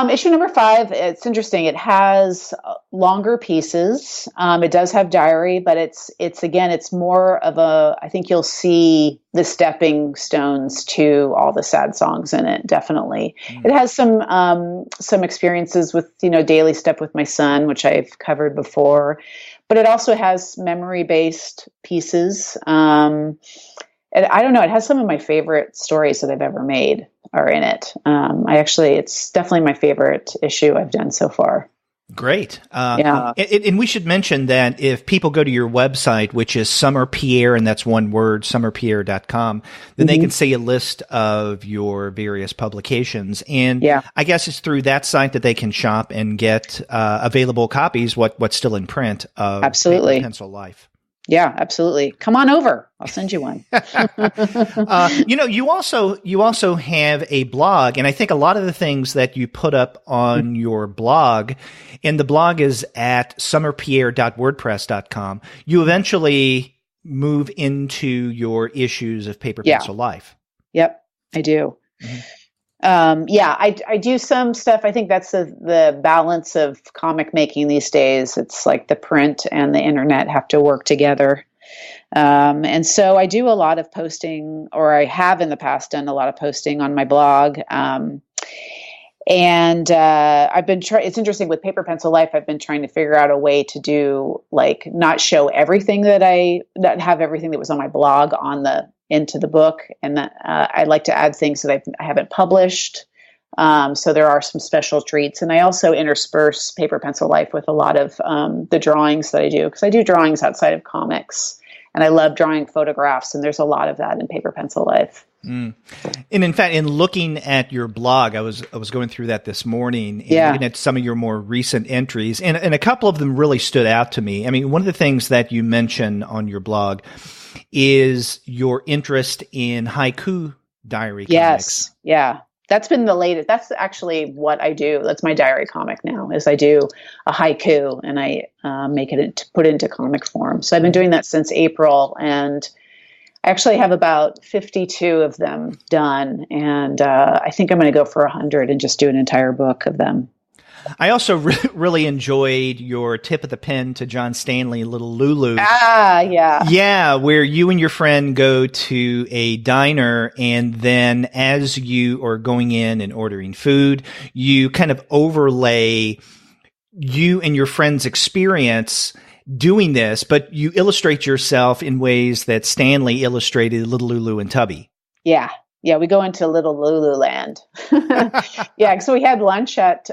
Issue number 5, it's interesting. It has longer pieces. It does have diary, but it's more of I think you'll see the stepping stones to All the Sad Songs in it. Definitely. It has some experiences with, daily step with my son, which I've covered before, but it also has memory-based pieces. And I don't know, it has some of my favorite stories that I've ever made are in it. It's definitely my favorite issue I've done so far. Great. And we should mention that if people go to your website, which is Summer Pierre, and that's one word, summerpierre.com, then they can see a list of your various publications. And I guess it's through that site that they can shop and get available copies, what's still in print of Absolutely. Paper Pencil Life. Yeah, absolutely. Come on over. I'll send you one. You also have a blog, and I think a lot of the things that you put up on your blog, and the blog is at summerpierre.wordpress.com. You eventually move into your issues of Paper Pencil Life. Yep, I do. Mm-hmm. I do some stuff. I think that's the balance of comic making these days. It's like the print and the internet have to work together. And so I do a lot of posting, or I have in the past done a lot of posting on my blog. And I've been trying. It's interesting with Paper Pencil Life. I've been trying to figure out a way to do like not show everything not have everything that was on my blog into the book, and that I'd like to add things that I haven't published. So there are some special treats, and I also intersperse Paper Pencil Life with a lot of the drawings that I do, because I do drawings outside of comics, and I love drawing photographs, and there's a lot of that in Paper Pencil Life. Mm. And in fact, in looking at your blog, I was going through that this morning and looking at some of your more recent entries, and a couple of them really stood out to me. I mean, one of the things that you mention on your blog is your interest in haiku diary comics. Yes, yeah. That's been the latest. That's actually what I do. That's my diary comic now, is I do a haiku and I make it put it into comic form. So I've been doing that since April, and I actually have about 52 of them done, and I think I'm going to go for 100 and just do an entire book of them. I also really enjoyed your tip of the pen to John Stanley, Little Lulu. Ah, yeah. Yeah, where you and your friend go to a diner, and then as you are going in and ordering food, you kind of overlay you and your friend's experience doing this, but you illustrate yourself in ways that Stanley illustrated Little Lulu and Tubby. Yeah. Yeah, we go into Little Lulu land. Yeah, so we had lunch at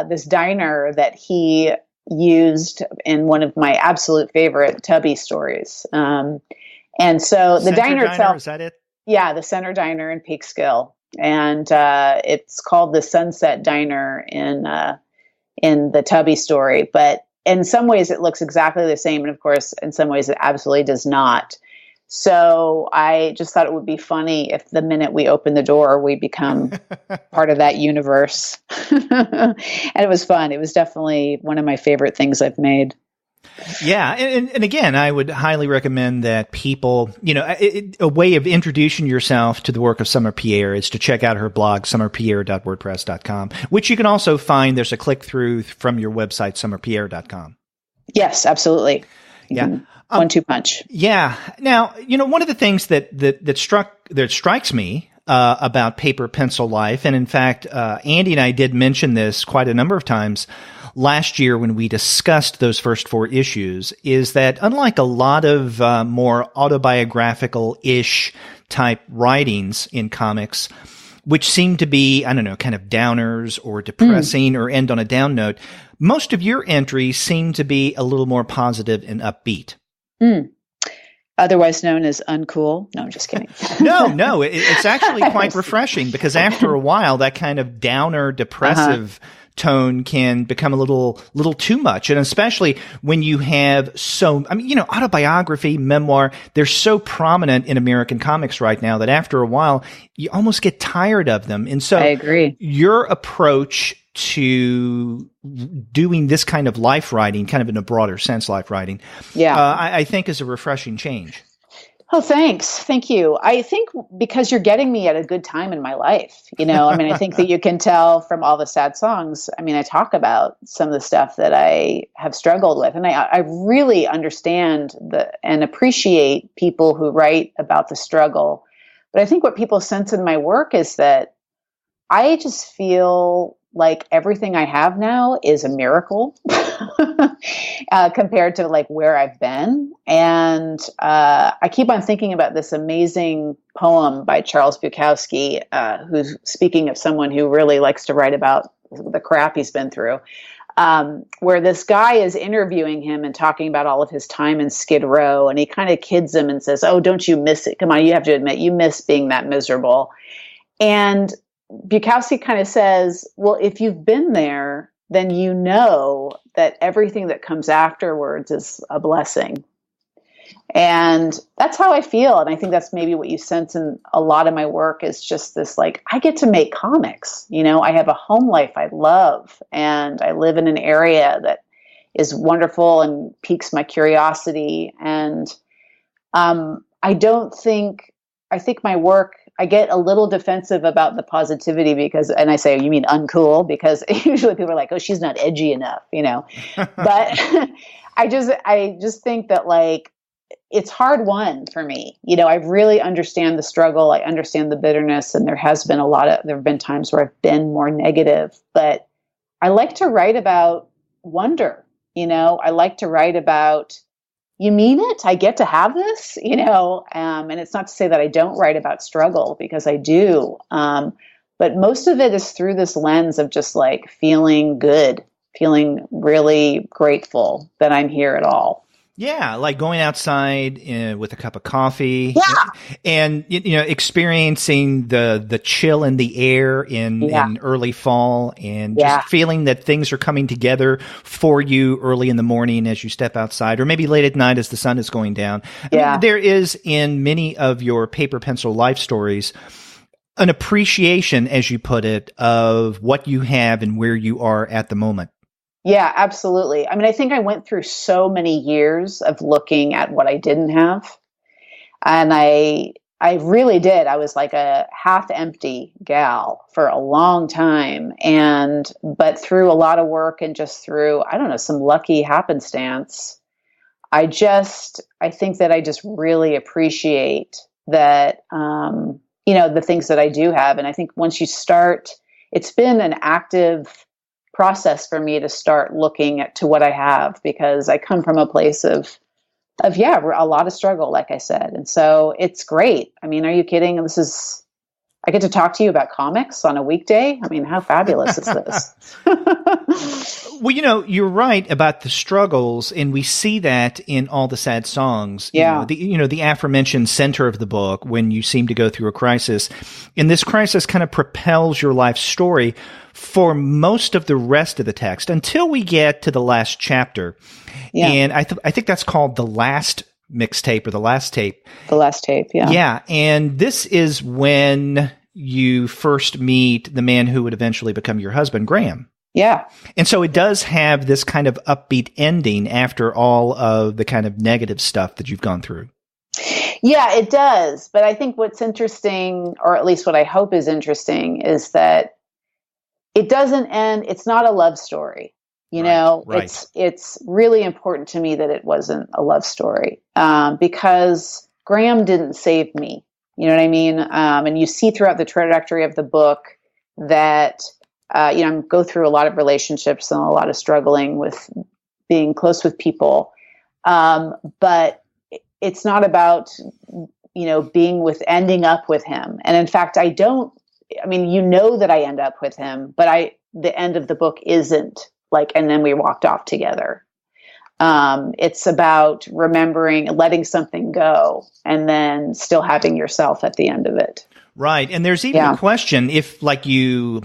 this diner that he used in one of my absolute favorite Tubby stories. And so the diner itself, is that it? Yeah, the Center Diner in Peekskill. And it's called the Sunset Diner in the Tubby story. But in some ways it looks exactly the same. And of course, in some ways it absolutely does not. So I just thought it would be funny if the minute we open the door, we become part of that universe. And it was fun. It was definitely one of my favorite things I've made. Yeah. And again, I would highly recommend that people, a way of introducing yourself to the work of Summer Pierre is to check out her blog, summerpierre.wordpress.com, which you can also find. There's a click through from your website, summerpierre.com. Yes, absolutely. Yeah. 1-2 punch. Yeah. Now, one of the things that strikes me about Paper Pencil Life, and in fact, Andy and I did mention this quite a number of times last year when we discussed those first 4 issues, is that unlike a lot of more autobiographical-ish type writings in comics, which seem to be, I don't know, kind of downers or depressing or end on a down note, most of your entries seem to be a little more positive and upbeat. Otherwise known as uncool. No, I'm just kidding. No, it's actually quite refreshing, because after a while, that kind of downer, depressive tone can become a little too much. And especially when you have autobiography, memoir, they're so prominent in American comics right now that after a while, you almost get tired of them. And so I agree. Your approach to doing this kind of life writing, kind of in a broader sense, life writing, I think is a refreshing change. Oh, thanks. Thank you. I think because you're getting me at a good time in my life. I think that you can tell from all the sad songs. I talk about some of the stuff that I have struggled with. And I really understand and appreciate people who write about the struggle. But I think what people sense in my work is that I just feel like everything I have now is a miracle compared to like where I've been. And I keep on thinking about this amazing poem by Charles Bukowski, who's speaking of someone who really likes to write about the crap he's been through, where this guy is interviewing him and talking about all of his time in Skid Row. And he kind of kids him and says, "Oh, don't you miss it? Come on, you have to admit you miss being that miserable." And Bukowski kind of says, well, if you've been there, then you know that everything that comes afterwards is a blessing. And that's how I feel. And I think that's maybe what you sense in a lot of my work is just this, like, I get to make comics. I have a home life I love, and I live in an area that is wonderful and piques my curiosity. And I think my work, I get a little defensive about the positivity and I say, you mean uncool? Because usually people are like, oh, she's not edgy enough, But I just think that, like, it's hard won for me. I really understand the struggle. I understand the bitterness, and there have been times where I've been more negative, but I like to write about wonder. I like to write about, you mean it? I get to have this, and it's not to say that I don't write about struggle, because I do. But most of it is through this lens of just like feeling good, feeling really grateful that I'm here at all. Yeah, like going outside with a cup of coffee, Yeah. and experiencing the chill in the air in early fall, and just feeling that things are coming together for you early in the morning as you step outside, or maybe late at night as the sun is going down. I mean, there is, in many of your paper pencil life stories, an appreciation, as you put it, of what you have and where you are at the moment. Yeah, absolutely. I mean, I think I went through so many years of looking at what I didn't have. And I really did. I was like a half empty gal for a long time. But through a lot of work and just through, I don't know, some lucky happenstance, I think that I just really appreciate that, the things that I do have. And I think once you start, it's been an active process for me to start looking to what I have, because I come from a place of a lot of struggle, like I said. And so it's great. I mean, are you kidding? I get to talk to you about comics on a weekday. I mean, how fabulous is this? Well, you're right about the struggles, and we see that in all the sad songs. The aforementioned center of the book, when you seem to go through a crisis, and this crisis kind of propels your life story for most of the rest of the text until we get to the last chapter. Yeah. And I think that's called the last mixtape, or the last tape. The last tape, yeah. Yeah, and this is when you first meet the man who would eventually become your husband, Graham. Yeah. And so it does have this kind of upbeat ending after all of the kind of negative stuff that you've gone through. Yeah, it does. But I think what's interesting, or at least what I hope is interesting, is that it doesn't end. It's not a love story. Right. It's really important to me that it wasn't a love story, because Graham didn't save me. You know what I mean? And you see throughout the trajectory of the book that, I go through a lot of relationships and a lot of struggling with being close with people. But it's not about, ending up with him. And in fact, that I end up with him, but the end of the book isn't like, and then we walked off together. It's about remembering, letting something go, and then still having yourself at the end of it. Right. And there's even a question, if like you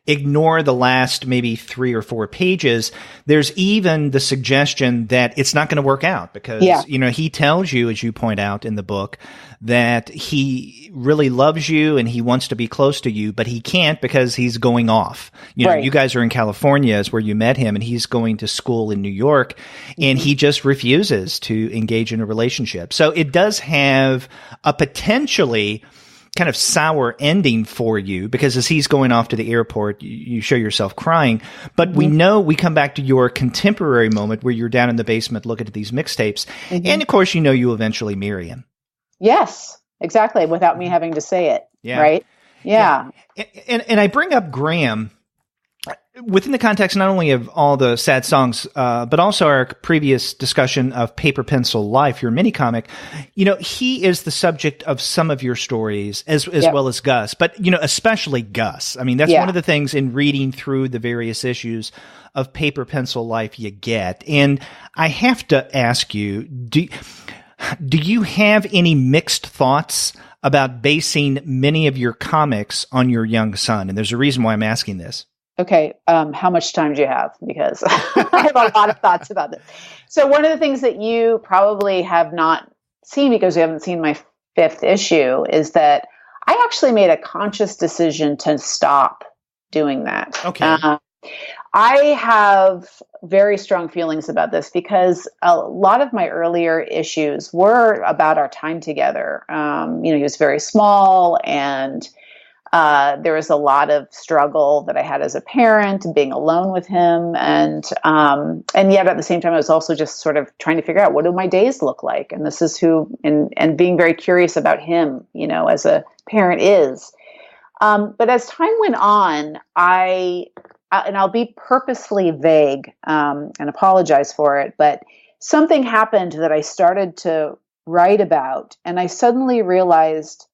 ignore the last maybe 3 or 4 pages, there's even the suggestion that it's not going to work out, because, he tells you, as you point out in the book, that he really loves you and he wants to be close to you, but he can't because he's going off. You guys are in California is where you met him, and he's going to school in New York, and he just refuses to engage in a relationship. So it does have a potentially kind of sour ending for you, because as he's going off to the airport, you show yourself crying. But we come back to your contemporary moment where you're down in the basement looking at these mixtapes. And of course, you eventually marry him. Yes, exactly. Without me having to say it. Yeah. Right. Yeah. And I bring up Graham within the context not only of all the sad songs, but also our previous discussion of Paper Pencil Life, your mini comic. He is the subject of some of your stories as well as Gus, but especially Gus. I mean, that's one of the things in reading through the various issues of Paper Pencil Life you get. And I have to ask you, do you have any mixed thoughts about basing many of your comics on your young son? And there's a reason why I'm asking this. Okay, how much time do you have? Because I have a lot of thoughts about this. So one of the things that you probably have not seen, because you haven't seen my 5th issue, is that I actually made a conscious decision to stop doing that. Okay. I have very strong feelings about this, because a lot of my earlier issues were about our time together. He was very small, and There was a lot of struggle that I had as a parent, being alone with him, and yet at the same time, I was also just sort of trying to figure out, what do my days look like, and this is who, and being very curious about him, as a parent is. But as time went on, and I'll be purposely vague and apologize for it, but something happened that I started to write about, and I suddenly realized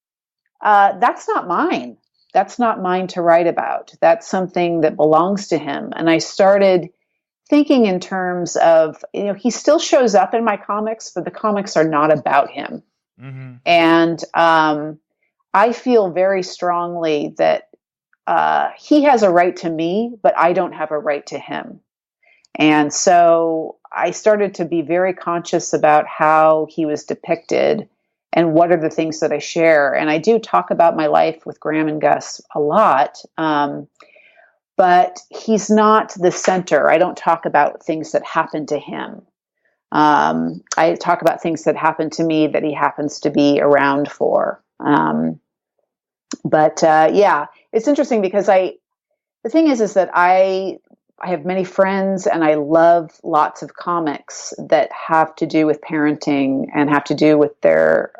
that's not mine. That's not mine to write about. That's something that belongs to him. And I started thinking in terms of, he still shows up in my comics, but the comics are not about him. Mm-hmm. And I feel very strongly that he has a right to me, but I don't have a right to him. And so I started to be very conscious about how he was depicted and what are the things that I share. And I do talk about my life with Graham and Gus a lot, but he's not the center. I don't talk about things that happen to him. I talk about things that happen to me that he happens to be around for. But it's interesting because the thing is that I have many friends and I love lots of comics that have to do with parenting and have to do with their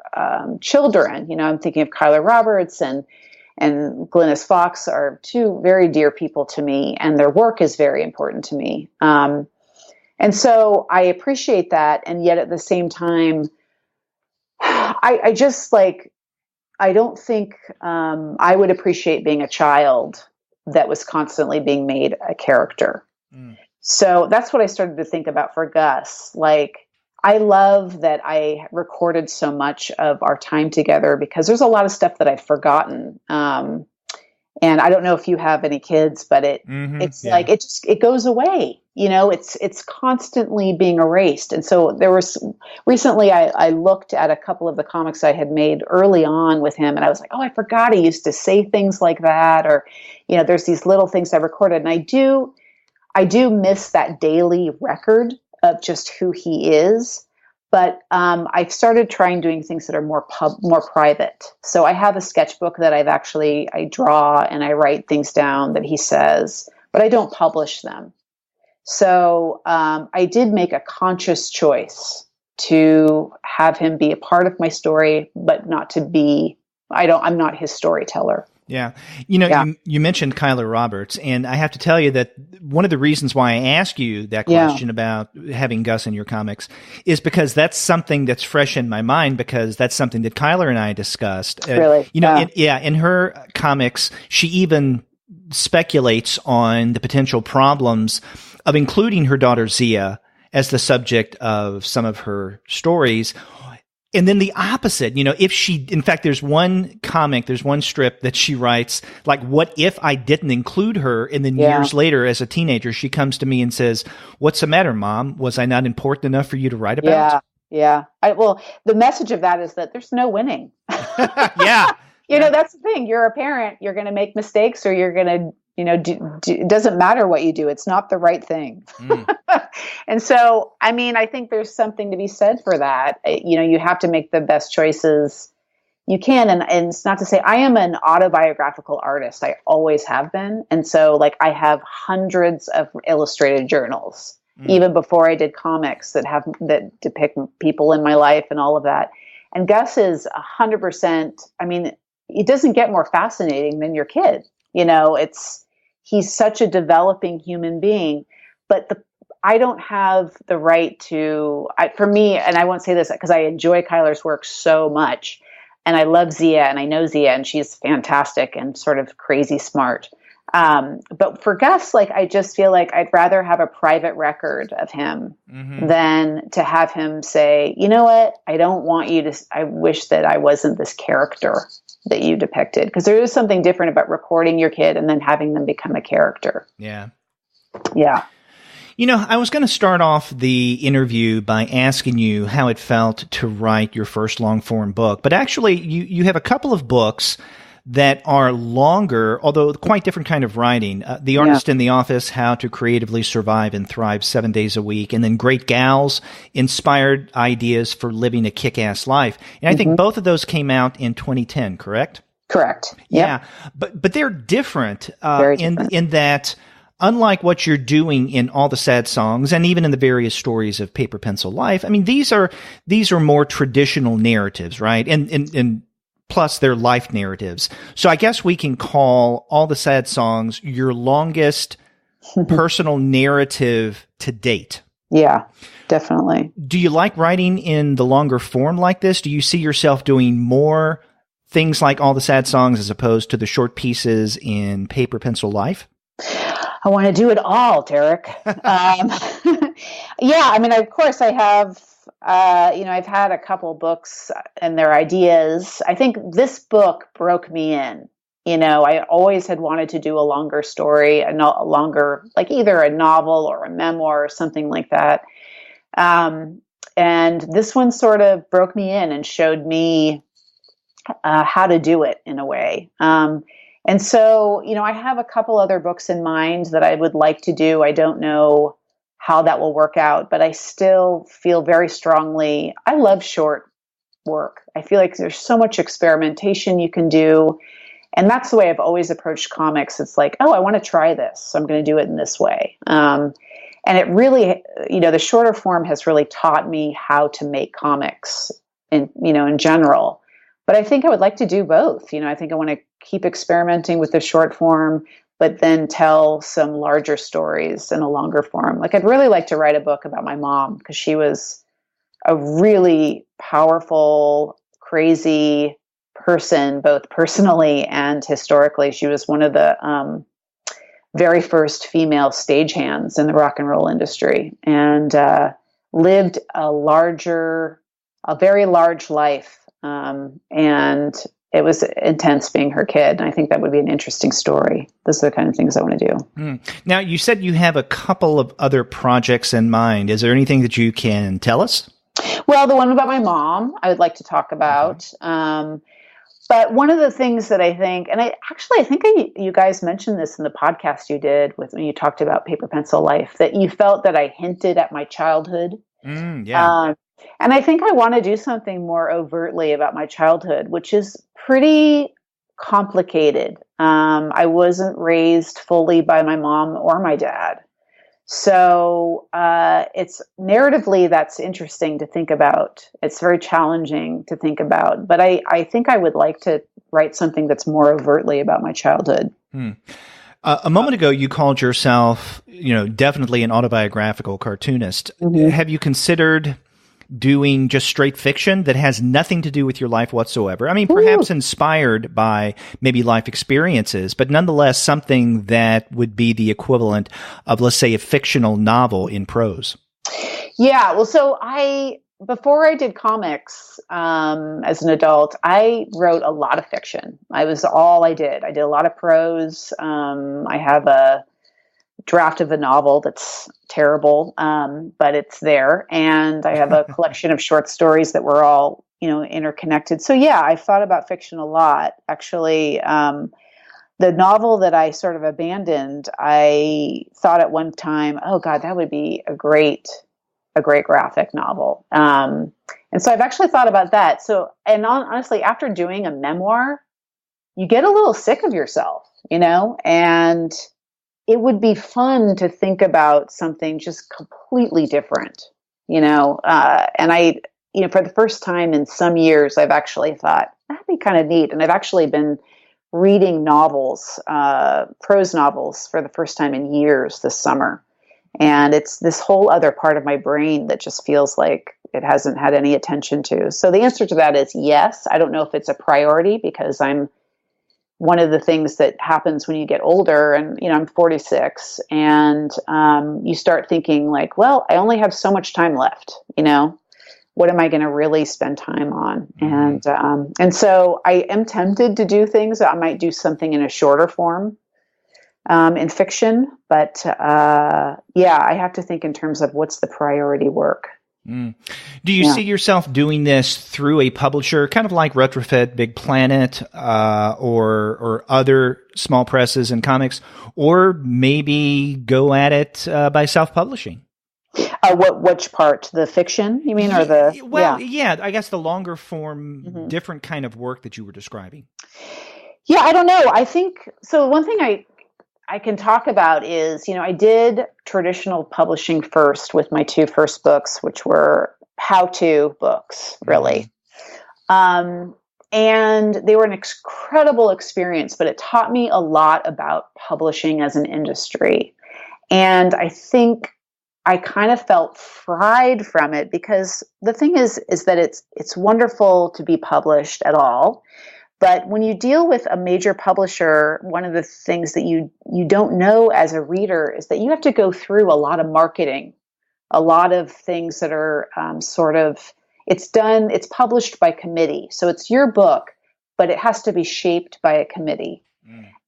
children. I'm thinking of Kyler Roberts and Glynis Fox are two very dear people to me, and their work is very important to me. And so I appreciate that. And yet at the same time, I just I don't think I would appreciate being a child that was constantly being made a character. Mm. So that's what I started to think about for Gus. I love that I recorded so much of our time together because there's a lot of stuff that I've forgotten. And I don't know if you have any kids, but it goes away. It's constantly being erased. And so recently I looked at a couple of the comics I had made early on with him, and I was like, oh, I forgot he used to say things like that, or, there's these little things I recorded, and I do miss that daily record of just who he is. But I've started trying doing things that are more private. So I have a sketchbook that I draw and I write things down that he says, but I don't publish them. So I did make a conscious choice to have him be a part of my story, but not to be, I'm not his storyteller. Yeah. You mentioned Kyler Roberts, and I have to tell you that one of the reasons why I ask you that question about having Gus in your comics is because that's something that's fresh in my mind, because that's something that Kyler and I discussed. Really? In her comics, she even speculates on the potential problems of including her daughter Zia as the subject of some of her stories. And then the opposite, in fact, there's one strip that she writes, what if I didn't include her? And then years later, as a teenager, she comes to me and says, what's the matter, Mom? Was I not important enough for you to write about? Yeah. Well, the message of that is that there's no winning. Yeah. That's the thing. You're a parent. You're going to make mistakes, or you're going to, it doesn't matter what you do. It's not the right thing. Mm. And so, I think there's something to be said for that. You have to make the best choices you can. And it's not to say I am an autobiographical artist. I always have been. And so I have hundreds of illustrated journals, even before I did comics that depict people in my life and all of that. And Gus is 100%. It doesn't get more fascinating than your kid. He's such a developing human being, but I don't have the right to, for me, and I won't say this because I enjoy Kyler's work so much, and I love Zia, and I know Zia, and she's fantastic and sort of crazy smart. But for Gus, I just feel like I'd rather have a private record of him than to have him say, you know what, I wish that I wasn't this character that you depicted, because there is something different about recording your kid and then having them become a character. Yeah. Yeah. I was going to start off the interview by asking you how it felt to write your first long-form book, but actually you have a couple of books that are longer, although quite different kind of writing. The Artist in the Office, How to Creatively Survive and Thrive 7 Days a Week, and then Great Gals, Inspired Ideas for Living a Kick-Ass Life. And I think both of those came out in 2010, correct? Correct. Yep. Yeah, but they're different, Very different. in that, unlike what you're doing in all the sad songs and even in the various stories of Paper Pencil Life. I mean, these are more traditional narratives, right? And plus they're life narratives. So I guess we can call all the sad songs your longest personal narrative to date. Yeah, definitely. Do you like writing in the longer form like this? Do you see yourself doing more things like all the sad songs as opposed to the short pieces in Paper Pencil Life? I want to do it all, Derek. Yeah, I mean, of course, I have. I've had a couple books and their ideas. I think this book broke me in. I always had wanted to do a longer story, a longer, like either a novel or a memoir or something like that. And this one sort of broke me in and showed me how to do it in a way. And so, I have a couple other books in mind that I would like to do. I don't know how that will work out, but I still feel very strongly. I love short work. I feel like there's so much experimentation you can do. And that's the way I've always approached comics. It's like, oh, I want to try this, so I'm going to do it in this way. And it really, the shorter form has really taught me how to make comics in general. But I think I would like to do both. I think I want to keep experimenting with the short form, but then tell some larger stories in a longer form. Like, I'd really like to write a book about my mom, because she was a really powerful, crazy person, both personally and historically. She was one of the very first female stagehands in the rock and roll industry, and lived a very large life. And it was intense being her kid. And I think that would be an interesting story. Those are the kind of things I want to do. Now, you said you have a couple of other projects in mind. Is there anything that you can tell us? Well, the one about my mom, I would like to talk about. Okay. But one of the things that I think, and you guys mentioned this in the podcast you did when you talked about Paper Pencil Life, that you felt that I hinted at my childhood. Yeah. And I think I want to do something more overtly about my childhood, which is pretty complicated. I wasn't raised fully by my mom or my dad. So it's narratively, that's interesting to think about. It's very challenging to think about. But I think I would like to write something that's more overtly about my childhood. A moment ago, you called yourself, definitely an autobiographical cartoonist. Mm-hmm. Have you considered doing just straight fiction that has nothing to do with your life whatsoever? I mean, perhaps inspired by maybe life experiences, but nonetheless something that would be the equivalent of, let's say, a fictional novel in prose. Yeah. Well, so before I did comics as an adult, I wrote a lot of fiction. Was all I did. I did a lot of prose. I have a draft of a novel that's terrible, but it's there. And I have a collection of short stories that were all, interconnected. So yeah, I've thought about fiction a lot. Actually, the novel that I sort of abandoned, I thought at one time, oh God, that would be a great graphic novel. And so I've actually thought about that. So, and honestly, after doing a memoir, you get a little sick of yourself, and it would be fun to think about something just completely different, and I, for the first time in some years, I've actually thought that'd be kind of neat. And I've actually been reading novels, prose novels, for the first time in years this summer. And it's this whole other part of my brain that just feels like it hasn't had any attention to. So the answer to that is yes. I don't know if it's a priority, because one of the things that happens when you get older, and, I'm 46, and you start thinking like, well, I only have so much time left, what am I going to really spend time on? Mm-hmm. And so I am tempted to do things. I might do something in a shorter form in fiction, but I have to think in terms of what's the priority work. Do you see yourself doing this through a publisher, kind of like Retrofit, Big Planet, or other small presses and comics, or maybe go at it by self-publishing? Which part? The fiction, you mean, or the? Well, yeah, I guess the longer form, different kind of work that you were describing. Yeah, I don't know. I think so. One thing I can talk about is, I did traditional publishing first with my two first books, which were how-to books, really. Um, and they were an incredible experience, but it taught me a lot about publishing as an industry. And I think I kind of felt fried from it because the thing is that it's wonderful to be published at all. But when you deal with a major publisher, one of the things that you don't know as a reader is that you have to go through a lot of marketing, a lot of things that are it's published by committee. So it's your book, but it has to be shaped by a committee.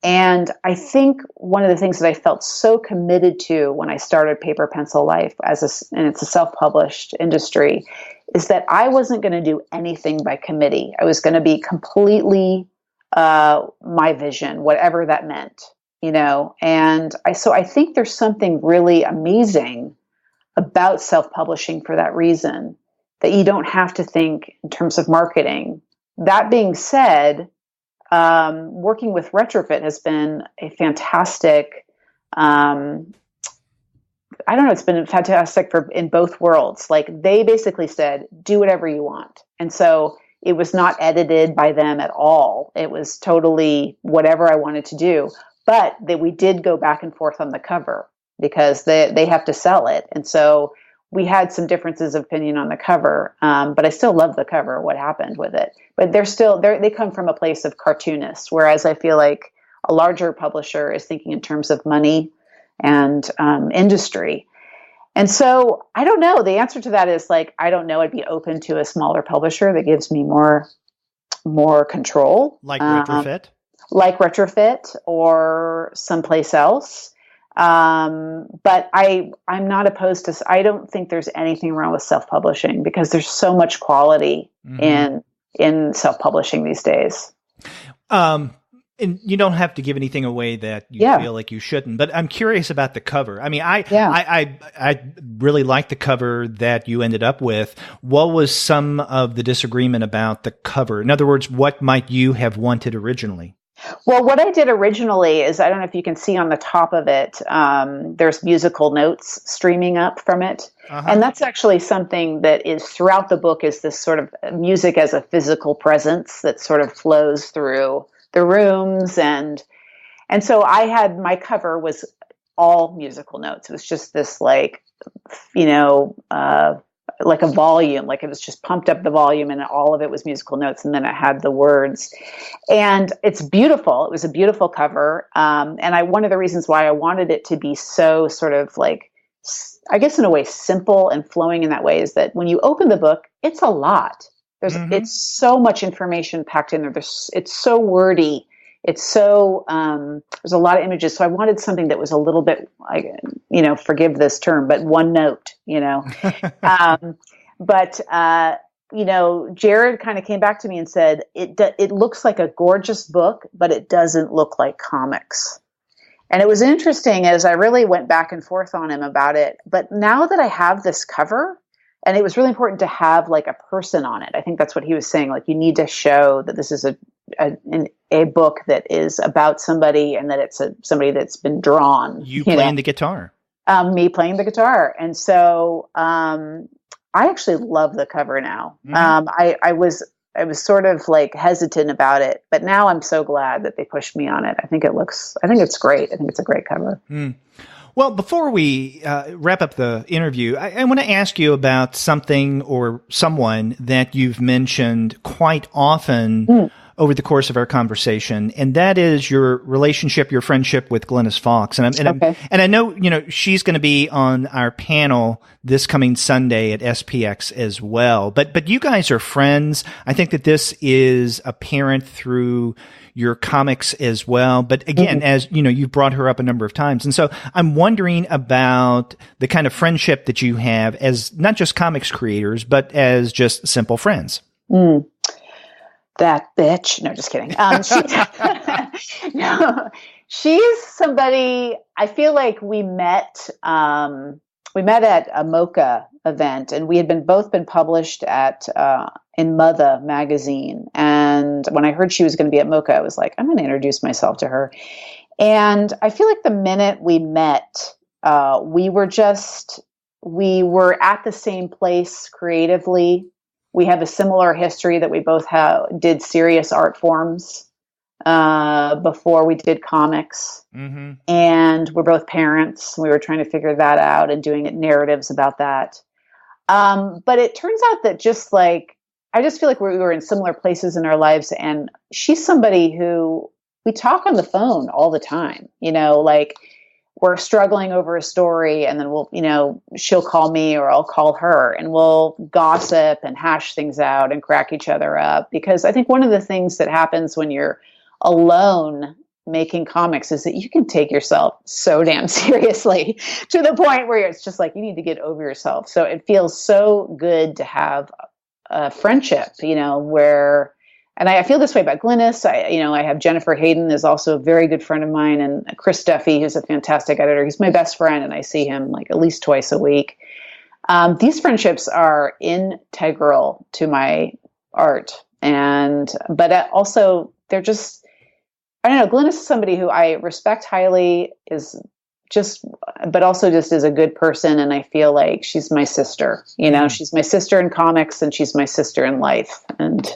And I think one of the things that I felt so committed to when I started Paper Pencil Life and it's a self-published industry, is that I wasn't going to do anything by committee. I was going to be completely my vision, whatever that meant, And I think there's something really amazing about self-publishing for that reason, that you don't have to think in terms of marketing. That being said, working with Retrofit has been a fantastic, it's been fantastic in both worlds. Like, they basically said, do whatever you want. And so it was not edited by them at all. It was totally whatever I wanted to do. But we did go back and forth on the cover because they have to sell it. And so we had some differences of opinion on the cover, but I still love the cover, what happened with it. But they come from a place of cartoonist, whereas I feel like a larger publisher is thinking in terms of money and industry. And so I don't know. The answer to that is I don't know. I'd be open to a smaller publisher that gives me more control. Like Retrofit? Like Retrofit or someplace else. But I'm not opposed to, I don't think there's anything wrong with self-publishing because there's so much quality in self-publishing these days. And you don't have to give anything away that you feel like you shouldn't, but I'm curious about the cover. I mean, I really like the cover that you ended up with. What was some of the disagreement about the cover? In other words, what might you have wanted originally? Well, what I did originally is, I don't know if you can see on the top of it, there's musical notes streaming up from it. And that's actually something that is throughout the book, is this sort of music as a physical presence that sort of flows through the rooms. And so my cover was all musical notes. It was just this like a volume, like it was just pumped up the volume and all of it was musical notes. And then it had the words, and it's beautiful. It was a beautiful cover. And one of the reasons why I wanted it to be so sort of like, I guess in a way, simple and flowing in that way, is that when you open the book, it's a lot. It's so much information packed in there. It's so wordy. It's so, there's a lot of images. So I wanted something that was a little bit, forgive this term, but one note, but Jared kind of came back to me and said, it looks like a gorgeous book, but it doesn't look like comics. And it was interesting as I really went back and forth on him about it. But now that I have this cover, and it was really important to have like a person on it. I think that's what he was saying. Like, you need to show that this is a book that is about somebody, and that it's somebody that's been drawn. You playing the guitar. Me playing the guitar. And so I actually love the cover now. I was sort of like hesitant about it, but now I'm so glad that they pushed me on it. I think it's great. I think it's a great cover. Well, before we wrap up the interview, I want to ask you about something or someone that you've mentioned quite often over the course of our conversation, and that is your relationship, your friendship with Glennis Fox. And I know, she's going to be on our panel this coming Sunday at SPX as well. But you guys are friends. I think that this is apparent through your comics as well. But again, as you've brought her up a number of times. And so I'm wondering about the kind of friendship that you have as not just comics creators, but as just simple friends. That bitch. No, just kidding. She's somebody, I feel like we met at a MoCA event, and we had both been published at in Mother magazine. And when I heard she was going to be at MoCA, I was like, I'm going to introduce myself to her. And I feel like the minute we met, we were at the same place creatively. We have a similar history that we both did serious art forms before we did comics. Mm-hmm. And we're both parents. We were trying to figure that out and doing narratives about that. But it turns out that I just feel like we were in similar places in our lives. And she's somebody who we talk on the phone all the time, like we're struggling over a story and then she'll call me or I'll call her and we'll gossip and hash things out and crack each other up. Because I think one of the things that happens when you're alone making comics is that you can take yourself so damn seriously to the point where it's just like you need to get over yourself. So it feels so good to have a friendship, and I feel this way about Glynis. I have Jennifer Hayden is also a very good friend of mine, and Chris Duffy, who's a fantastic editor. He's my best friend, and I see him like at least twice a week. These friendships are integral to my art, but also they're just, I don't know. Glynis is somebody who I respect highly, but also just is a good person, and I feel like she's my sister. She's my sister in comics, and she's my sister in life, and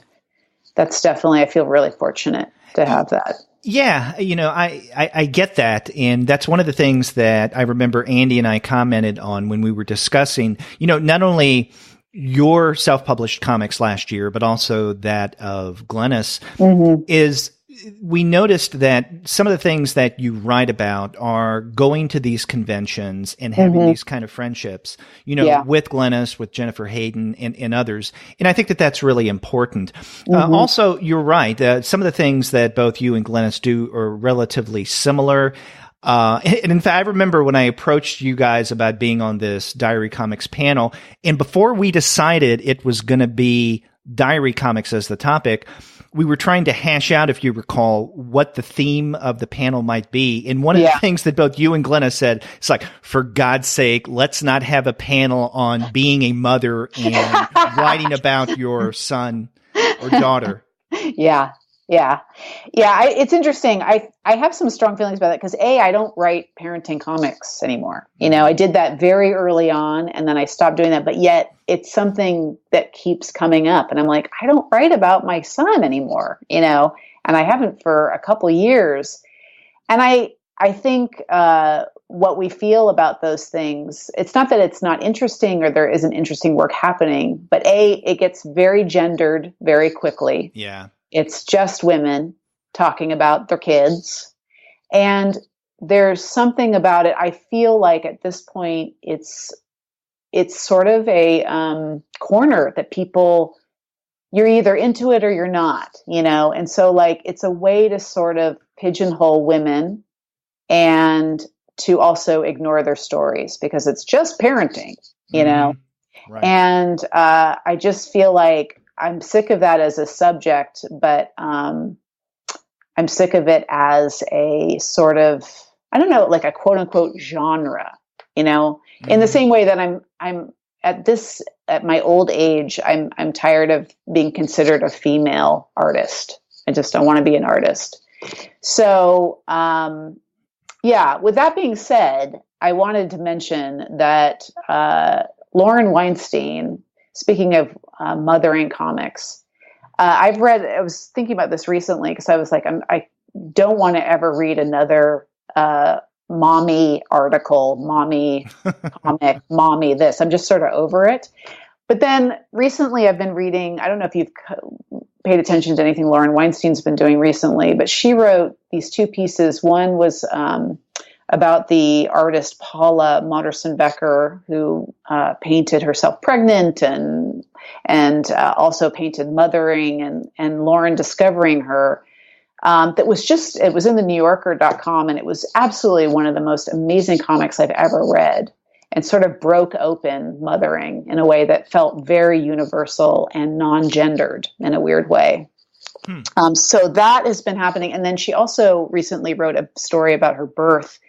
that's definitely, I feel really fortunate to have that. Yeah, I get that. And that's one of the things that I remember Andy and I commented on when we were discussing, not only your self-published comics last year, but also that of Glynis, is we noticed that some of the things that you write about are going to these conventions and having these kind of friendships, with Glynis, with Jennifer Hayden and others. And I think that that's really important. Also, you're right. Some of the things that both you and Glynis do are relatively similar. And in fact, I remember when I approached you guys about being on this Diary Comics panel, and before we decided it was going to be Diary Comics as the topic, we were trying to hash out, if you recall, what the theme of the panel might be. And one of the things that both you and Glenna said, it's like, for God's sake, let's not have a panel on being a mother and writing about your son or daughter. Yeah. It's interesting. I have some strong feelings about that because I don't write parenting comics anymore. I did that very early on and then I stopped doing that, but yet it's something that keeps coming up. And I'm like, I don't write about my son anymore, and I haven't for a couple years. And I think what we feel about those things, it's not that it's not interesting or there isn't interesting work happening, but it gets very gendered very quickly. Yeah. It's just women talking about their kids. And there's something about it. I feel like at this point, it's sort of a corner that you're either into it or you're not, And so like, it's a way to sort of pigeonhole women and to also ignore their stories because it's just parenting, Right. And I just feel like I'm sick of that as a subject, but I'm sick of it as a sort of, I don't know, like a quote unquote genre, in the same way that I'm at my old age, I'm tired of being considered a female artist. I just don't want to be an artist. So, with that being said, I wanted to mention that Lauren Weinstein, speaking of mothering comics, I was thinking about this recently because I was like, I don't want to ever read another mommy article, mommy comic, mommy this. I'm just sort of over it. But then recently I've been reading, I don't know if you've paid attention to anything Lauren Weinstein's been doing recently, but she wrote these two pieces. One was about the artist Paula Modersohn-Becker, who painted herself pregnant and also painted mothering, and Lauren discovering her. It was in the NewYorker.com, and it was absolutely one of the most amazing comics I've ever read, and sort of broke open mothering in a way that felt very universal and non-gendered in a weird way. So that has been happening. And then she also recently wrote a story about her birth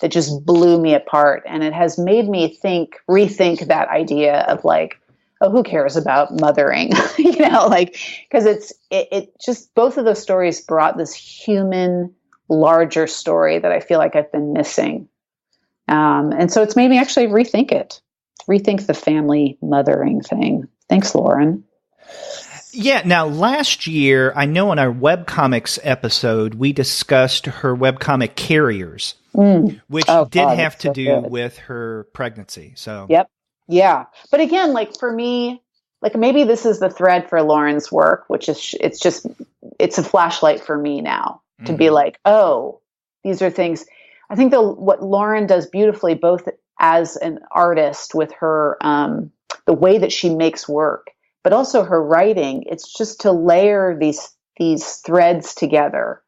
that just blew me apart. And it has made me rethink that idea of like, oh, who cares about mothering? Like, because it just, both of those stories brought this human, larger story that I feel like I've been missing. And so it's made me actually rethink the family mothering thing. Thanks, Lauren. Yeah. Now, last year, I know in our webcomics episode, we discussed her webcomic Carriers, which did have to do with her pregnancy. So, yep. Yeah. But again, like for me, like maybe this is the thread for Lauren's work, which is, it's a flashlight for me now to be like, oh, these are things. I think what Lauren does beautifully, both as an artist with her, the way that she makes work, but also her writing, it's just to layer these threads together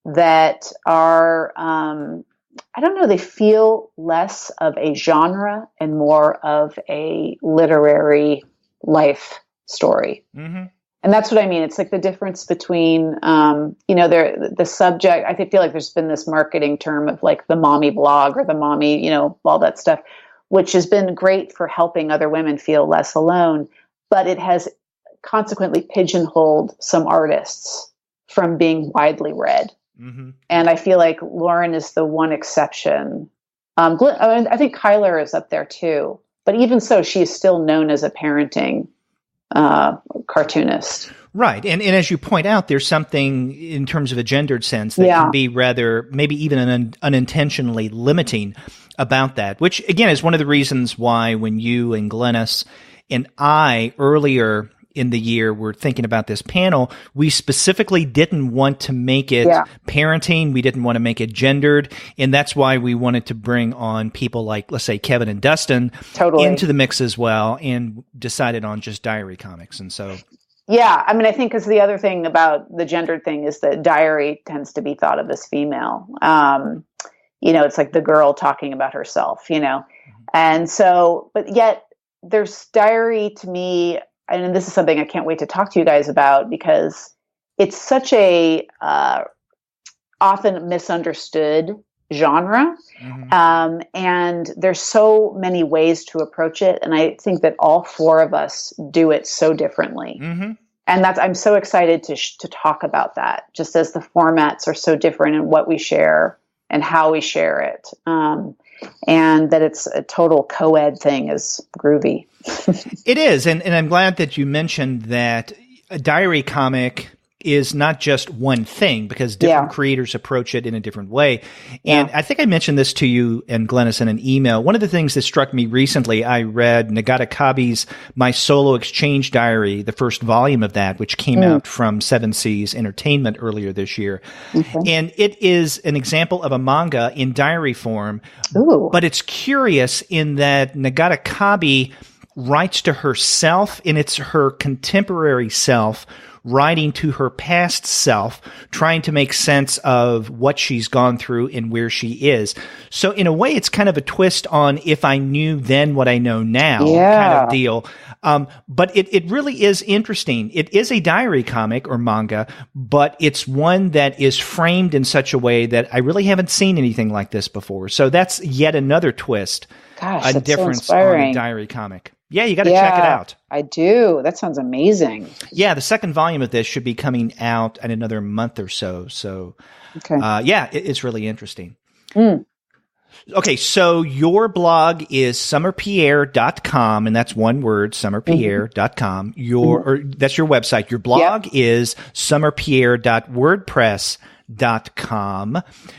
that are, I don't know, they feel less of a genre and more of a literary life story. Mm-hmm. And that's what I mean. It's like the difference between, the subject. I feel like there's been this marketing term of like the mommy blog or the mommy, all that stuff, which has been great for helping other women feel less alone. But it has consequently pigeonholed some artists from being widely read. Mm-hmm. And I feel like Lauren is the one exception. I think Kyler is up there too. But even so, she is still known as a parenting cartoonist. Right. And as you point out, there's something in terms of a gendered sense that can be rather, maybe even unintentionally limiting about that, which again is one of the reasons why when you and Glennis and I earlier in the year were thinking about this panel, we specifically didn't want to make it parenting. We didn't want to make it gendered. And that's why we wanted to bring on people like, let's say, Kevin and Dustin into the mix as well, and decided on just diary comics. And so... Yeah, I mean, I think because the other thing about the gendered thing is that diary tends to be thought of as female. It's like the girl talking about herself, And so, but yet there's diary to me, and this is something I can't wait to talk to you guys about because it's such a often misunderstood genre. Mm-hmm. And there's so many ways to approach it. And I think that all four of us do it so differently. Mm-hmm. And I'm so excited to talk about that, just as the formats are so different in what we share and how we share it. And that it's a total co-ed thing is groovy. It is. And I'm glad that you mentioned that a diary comic is not just one thing, because different creators approach it in a different way. And I think I mentioned this to you and Glennis in an email. One of the things that struck me recently, I read Nagata Kabi's My Solo Exchange Diary, the first volume of that, which came out from Seven Seas Entertainment earlier this year. Mm-hmm. And it is an example of a manga in diary form. Ooh. But it's curious in that Nagata Kabi writes to herself, and it's her contemporary self writing to her past self, trying to make sense of what she's gone through and where she is. So in a way, it's kind of a twist on if I knew then what I know now kind of deal. But it really is interesting. It is a diary comic or manga, but it's one that is framed in such a way that I really haven't seen anything like this before. So that's yet another twist, a difference on a diary comic. Yeah, you got to check it out. I do. That sounds amazing. Yeah, the second volume of this should be coming out in another month or so. So, it's really interesting. Mm. Okay, so your blog is summerpierre.com, and that's one word, summerpierre.com. Or that's your website. Your blog is summerpierre.wordpress.com.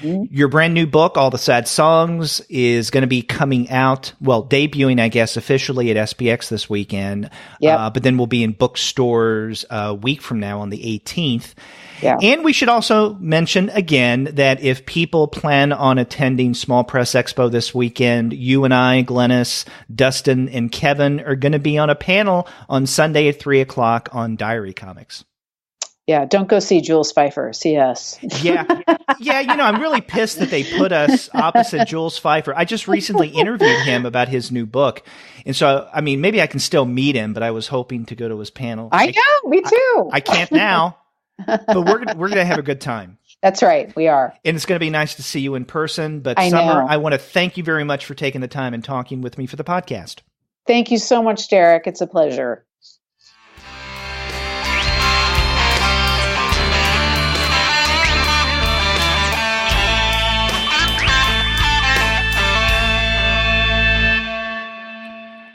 Your brand new book, All the Sad Songs, is going to be coming out, debuting, I guess, officially at SPX this weekend. But then we'll be in bookstores a week from now on the 18th. Yeah. And we should also mention again that if people plan on attending Small Press Expo this weekend, you and I, Glennis, Dustin, and Kevin are going to be on a panel on Sunday at 3:00 on Diary Comics. Yeah, don't go see Jules Pfeiffer. See us. Yeah. I'm really pissed that they put us opposite Jules Pfeiffer. I just recently interviewed him about his new book. And so, I mean, maybe I can still meet him, but I was hoping to go to his panel. I know, me too. I can't now, but we're going to have a good time. That's right. We are. And it's going to be nice to see you in person. But I Summer, know. I want to thank you very much for taking the time and talking with me for the podcast. Thank you so much, Derek. It's a pleasure.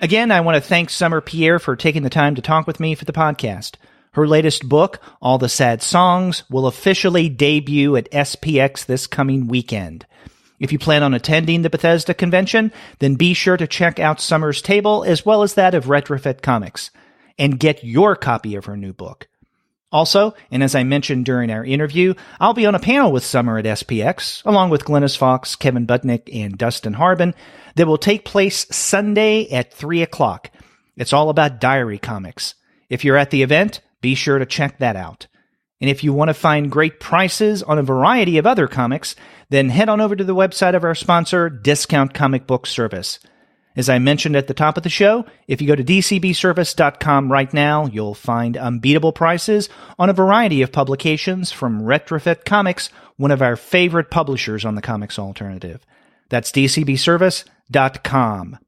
Again, I want to thank Summer Pierre for taking the time to talk with me for the podcast. Her latest book, All the Sad Songs, will officially debut at SPX this coming weekend. If you plan on attending the Bethesda convention, then be sure to check out Summer's table as well as that of Retrofit Comics and get your copy of her new book. Also, and as I mentioned during our interview, I'll be on a panel with Summer at SPX, along with Glennis Fox, Kevin Budnick, and Dustin Harbin, that will take place Sunday at 3 o'clock. It's all about diary comics. If you're at the event, be sure to check that out. And if you want to find great prices on a variety of other comics, then head on over to the website of our sponsor, Discount Comic Book Service. As I mentioned at the top of the show, if you go to dcbservice.com right now, you'll find unbeatable prices on a variety of publications from Retrofit Comics, one of our favorite publishers on the Comics Alternative. That's dcbservice.com.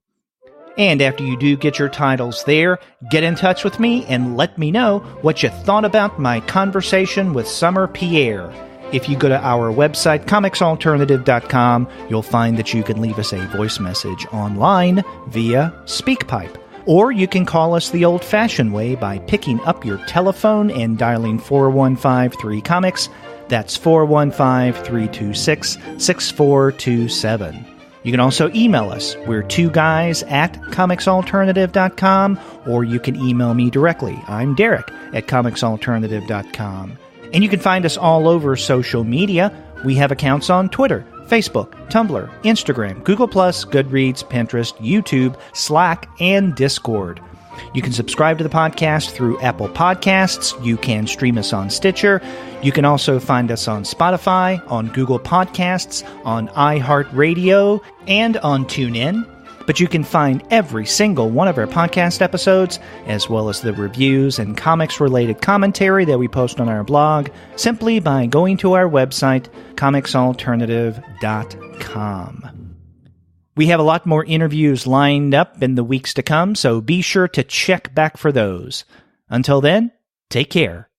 And after you do get your titles there, get in touch with me and let me know what you thought about my conversation with Summer Pierre. If you go to our website, comicsalternative.com, you'll find that you can leave us a voice message online via SpeakPipe. Or you can call us the old-fashioned way by picking up your telephone and dialing 4153-COMICS. That's 415-326-6427. You can also email us. We're 2guys@comicsalternative.com, or you can email me directly. I'm Derek at comicsalternative.com. And you can find us all over social media. We have accounts on Twitter, Facebook, Tumblr, Instagram, Google+, Goodreads, Pinterest, YouTube, Slack, and Discord. You can subscribe to the podcast through Apple Podcasts. You can stream us on Stitcher. You can also find us on Spotify, on Google Podcasts, on iHeartRadio, and on TuneIn. But you can find every single one of our podcast episodes, as well as the reviews and comics-related commentary that we post on our blog, simply by going to our website, comicsalternative.com. We have a lot more interviews lined up in the weeks to come, so be sure to check back for those. Until then, take care.